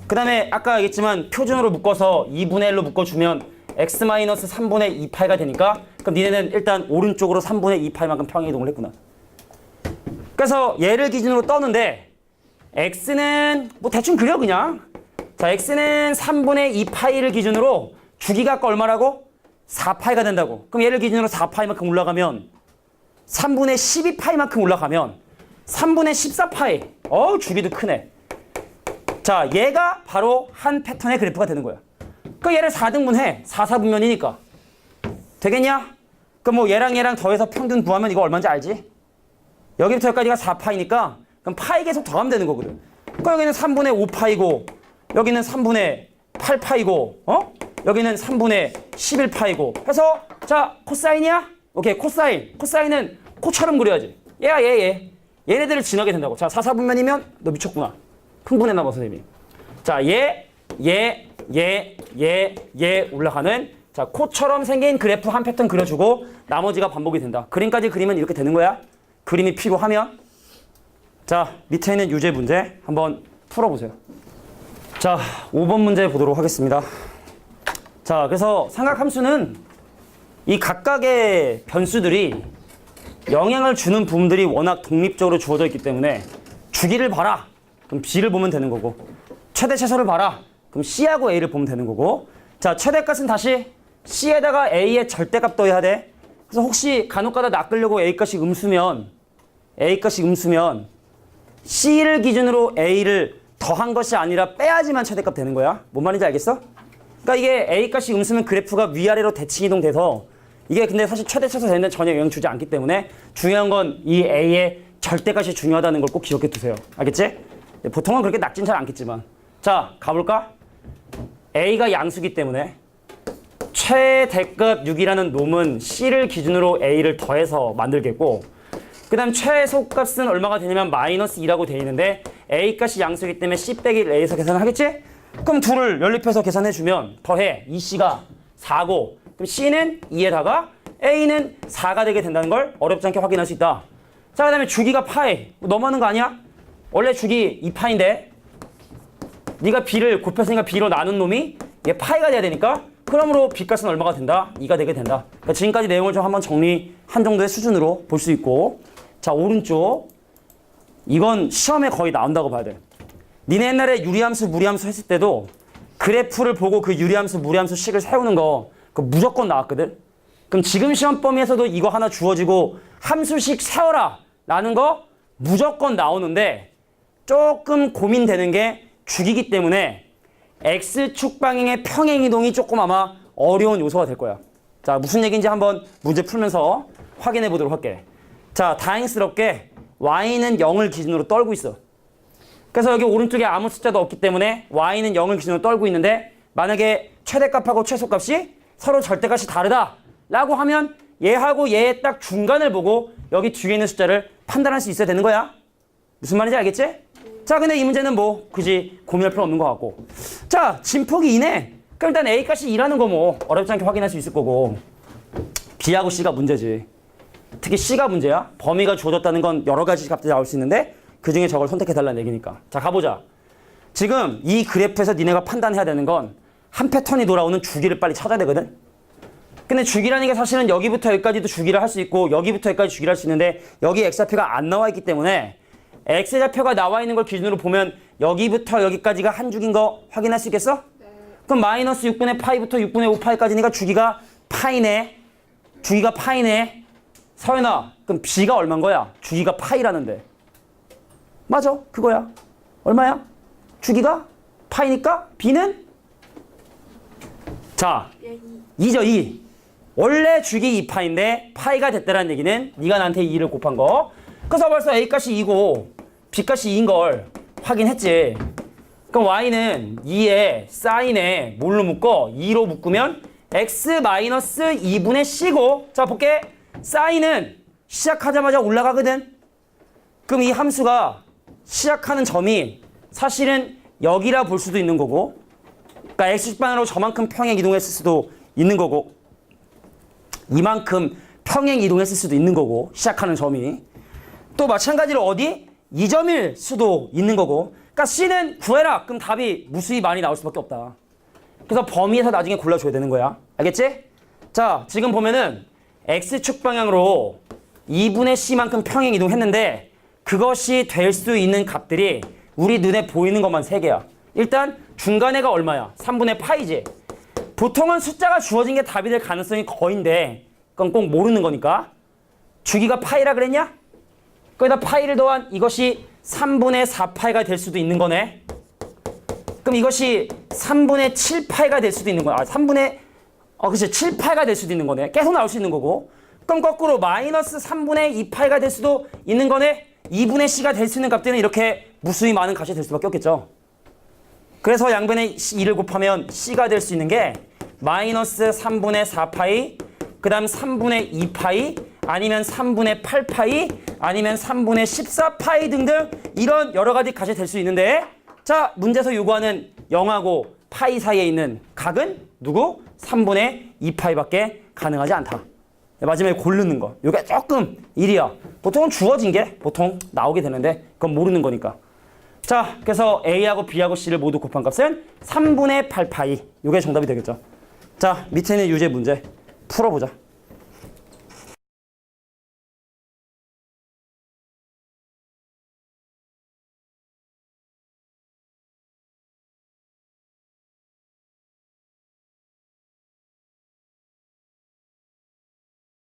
그 다음에 아까 얘기했지만 표준으로 묶어서 2분의 1로 묶어주면 x 마이너스 3분의 2파이가 되니까 그럼 니네는 일단 오른쪽으로 3분의 2파이만큼 평행이동을 했구나. 그래서 얘를 기준으로 떠는데 x는 뭐 대충 그려 그냥. 자 x는 3분의 2파이를 기준으로 주기가 얼마라고? 4파이가 된다고. 그럼 얘를 기준으로 4파이만큼 올라가면 3분의 12파이만큼 올라가면 3분의 14파이. 주기도 크네. 자, 얘가 바로 한 패턴의 그래프가 되는 거야. 그러니까 얘를 4등분해. 4사분면이니까. 되겠냐? 그럼 뭐 얘랑 더해서 평균 구하면 이거 얼마인지 알지? 여기부터 여기까지가 4파이니까 그럼 파이 계속 더하면 되는 거거든. 그럼 여기는 3분의 5파이고 여기는 3분의 8파이고 여기는 3분의 11파이고 해서 자, 코사인이야? 오케이, 코사인. 코사인은 코처럼 그려야지. 얘야, 얘. 얘네들을 지나게 된다고. 자, 4사분면이면 너 미쳤구나. 흥분했나 봐, 선생님이. 자, 얘 올라가는 자, 코처럼 생긴 그래프 한 패턴 그려주고 나머지가 반복이 된다. 그림까지 그리면 이렇게 되는 거야. 그림이 필요하면. 자, 밑에 있는 유제 문제 한번 풀어보세요. 자, 5번 문제 보도록 하겠습니다. 자, 그래서 삼각함수는 이 각각의 변수들이 영향을 주는 부분들이 워낙 독립적으로 주어져 있기 때문에 주기를 봐라. 그럼 B를 보면 되는 거고 최대 최소를 봐라. 그럼 C하고 A를 보면 되는 거고 자 최대값은 다시 C에다가 A의 절대값 더해야 돼. 그래서 혹시 간혹가다 낚으려고 A값이 음수면 C를 기준으로 A를 더한 것이 아니라 빼야지만 최대값 되는 거야. 뭔 말인지 알겠어? 그러니까 이게 A값이 음수면 그래프가 위아래로 대칭 이동돼서 이게 근데 사실 최대 최소 되는데 전혀 영향 주지 않기 때문에 중요한 건 이 A의 절대값이 중요하다는 걸 꼭 기억해 두세요. 알겠지? 보통은 그렇게 낮진 잘 않겠지만 자 가볼까? A가 양수기 때문에 최대값 6이라는 놈은 C를 기준으로 A를 더해서 만들겠고 그 다음 최소값은 얼마가 되냐면 마이너스 2라고 되어 있는데 A값이 양수기 때문에 C 빼기 A에서 계산을 하겠지? 그럼 둘을 연립해서 계산해주면 더해 2C가 4고 그럼 C는 2에다가 A는 4가 되게 된다는 걸 어렵지 않게 확인할 수 있다. 자, 그 다음에 주기가 파이. 너무하는 거 아니야? 원래 주기 2파인데 네가 B를 곱했으니까 B로 나눈 놈이 얘 파이가 돼야 되니까 그러므로 B값은 얼마가 된다? 2가 되게 된다. 그러니까 지금까지 내용을 좀 한번 정리한 정도의 수준으로 볼 수 있고 자, 오른쪽 이건 시험에 거의 나온다고 봐야 돼. 니네 옛날에 유리함수, 무리함수 했을 때도 그래프를 보고 그 유리함수, 무리함수 식을 세우는 거 그거 무조건 나왔거든. 그럼 지금 시험 범위에서도 이거 하나 주어지고 함수식 세워라 라는 거 무조건 나오는데 조금 고민되는 게 주기기 때문에 X축 방향의 평행이동이 조금 아마 어려운 요소가 될 거야. 자, 무슨 얘기인지 한번 문제 풀면서 확인해 보도록 할게. 자, 다행스럽게 Y는 0을 기준으로 떨고 있어. 그래서 여기 오른쪽에 아무 숫자도 없기 때문에 Y는 0을 기준으로 떨고 있는데 만약에 최대값하고 최소값이 서로 절대값이 다르다 라고 하면 얘하고 얘의 딱 중간을 보고 여기 뒤에 있는 숫자를 판단할 수 있어야 되는 거야. 무슨 말인지 알겠지? 자, 근데 이 문제는 뭐 굳이 고민할 필요 없는 것 같고 자, 진폭이 2네. 그럼 일단 A값이 2라는 거 뭐 어렵지 않게 확인할 수 있을 거고 B하고 C가 문제지. 특히 C가 문제야. 범위가 주어졌다는 건 여러 가지 값들이 나올 수 있는데 그중에 저걸 선택해달라는 얘기니까. 자, 가보자. 지금 이 그래프에서 니네가 판단해야 되는 건 한 패턴이 돌아오는 주기를 빨리 찾아야 되거든. 근데 주기라는 게 사실은 여기부터 여기까지도 주기를 할 수 있고 여기부터 여기까지 주기를 할 수 있는데 여기 X좌표가 안 나와 있기 때문에 X좌표가 나와 있는 걸 기준으로 보면 여기부터 여기까지가 한 주기인 거 확인할 수 있겠어? 네. 그럼 마이너스 6분의 파이부터 6분의 5파이까지니까 주기가 파이네. 주기가 파이네. 서연아, 그럼 b가 얼마인 거야? 주기가 파이라는데. 맞아, 그거야. 얼마야? 주기가 파이니까 b는? 자, 2죠, 2. 원래 주기 2파인데 파이가 됐다는 얘기는 네가 나한테 2를 곱한 거. 그래서 벌써 a값이 2고 b값이 2인 걸 확인했지. 그럼 y는 2에 사인에 뭘로 묶어? 2로 묶으면 x-2분의 c고, 자 볼게. 사인은 시작하자마자 올라가거든. 그럼 이 함수가 시작하는 점이 사실은 여기라 볼 수도 있는 거고, 그러니까 x축방향으로 저만큼 평행 이동했을 수도 있는 거고, 이만큼 평행 이동했을 수도 있는 거고, 시작하는 점이 또 마찬가지로 어디? 2점일 수도 있는 거고. 그러니까 C는 구해라. 그럼 답이 무수히 많이 나올 수밖에 없다. 그래서 범위에서 나중에 골라줘야 되는 거야. 알겠지? 자, 지금 보면은 X축 방향으로 2분의 C만큼 평행 이동했는데 그것이 될 수 있는 값들이 우리 눈에 보이는 것만 3개야. 일단 중간에가 얼마야? 3분의 파이지. 보통은 숫자가 주어진 게 답이 될 가능성이 거의인데 그건 꼭 모르는 거니까. 주기가 파이라 그랬냐? 거기다 파이를 더한 이것이 3분의 4파이가 될 수도 있는 거네. 그럼 이것이 3분의 7파이가 될 수도 있는 거야. 그치, 7파이가 될 수도 있는 거네. 계속 나올 수 있는 거고. 그럼 거꾸로 마이너스 3분의 2파이가 될 수도 있는 거네. 2분의 c가 될 수 있는 값들은 이렇게 무수히 많은 값이 될 수밖에 없겠죠. 그래서 양변에 2를 곱하면 c가 될 수 있는 게 마이너스 3분의 4파이, 그 다음 3분의 2파이, 아니면 3분의 8파이, 아니면 3분의 14파이 등등 이런 여러 가지 값이 될 수 있는데, 자, 문제에서 요구하는 0하고 파이 사이에 있는 각은 누구? 3분의 2파이밖에 가능하지 않다. 마지막에 고르는 거. 요게 조금 일이야. 보통은 주어진 게 보통 나오게 되는데 그건 모르는 거니까. 자, 그래서 A하고 B하고 C를 모두 곱한 값은 3분의 8파이. 요게 정답이 되겠죠. 자, 밑에 있는 유제 문제 풀어보자.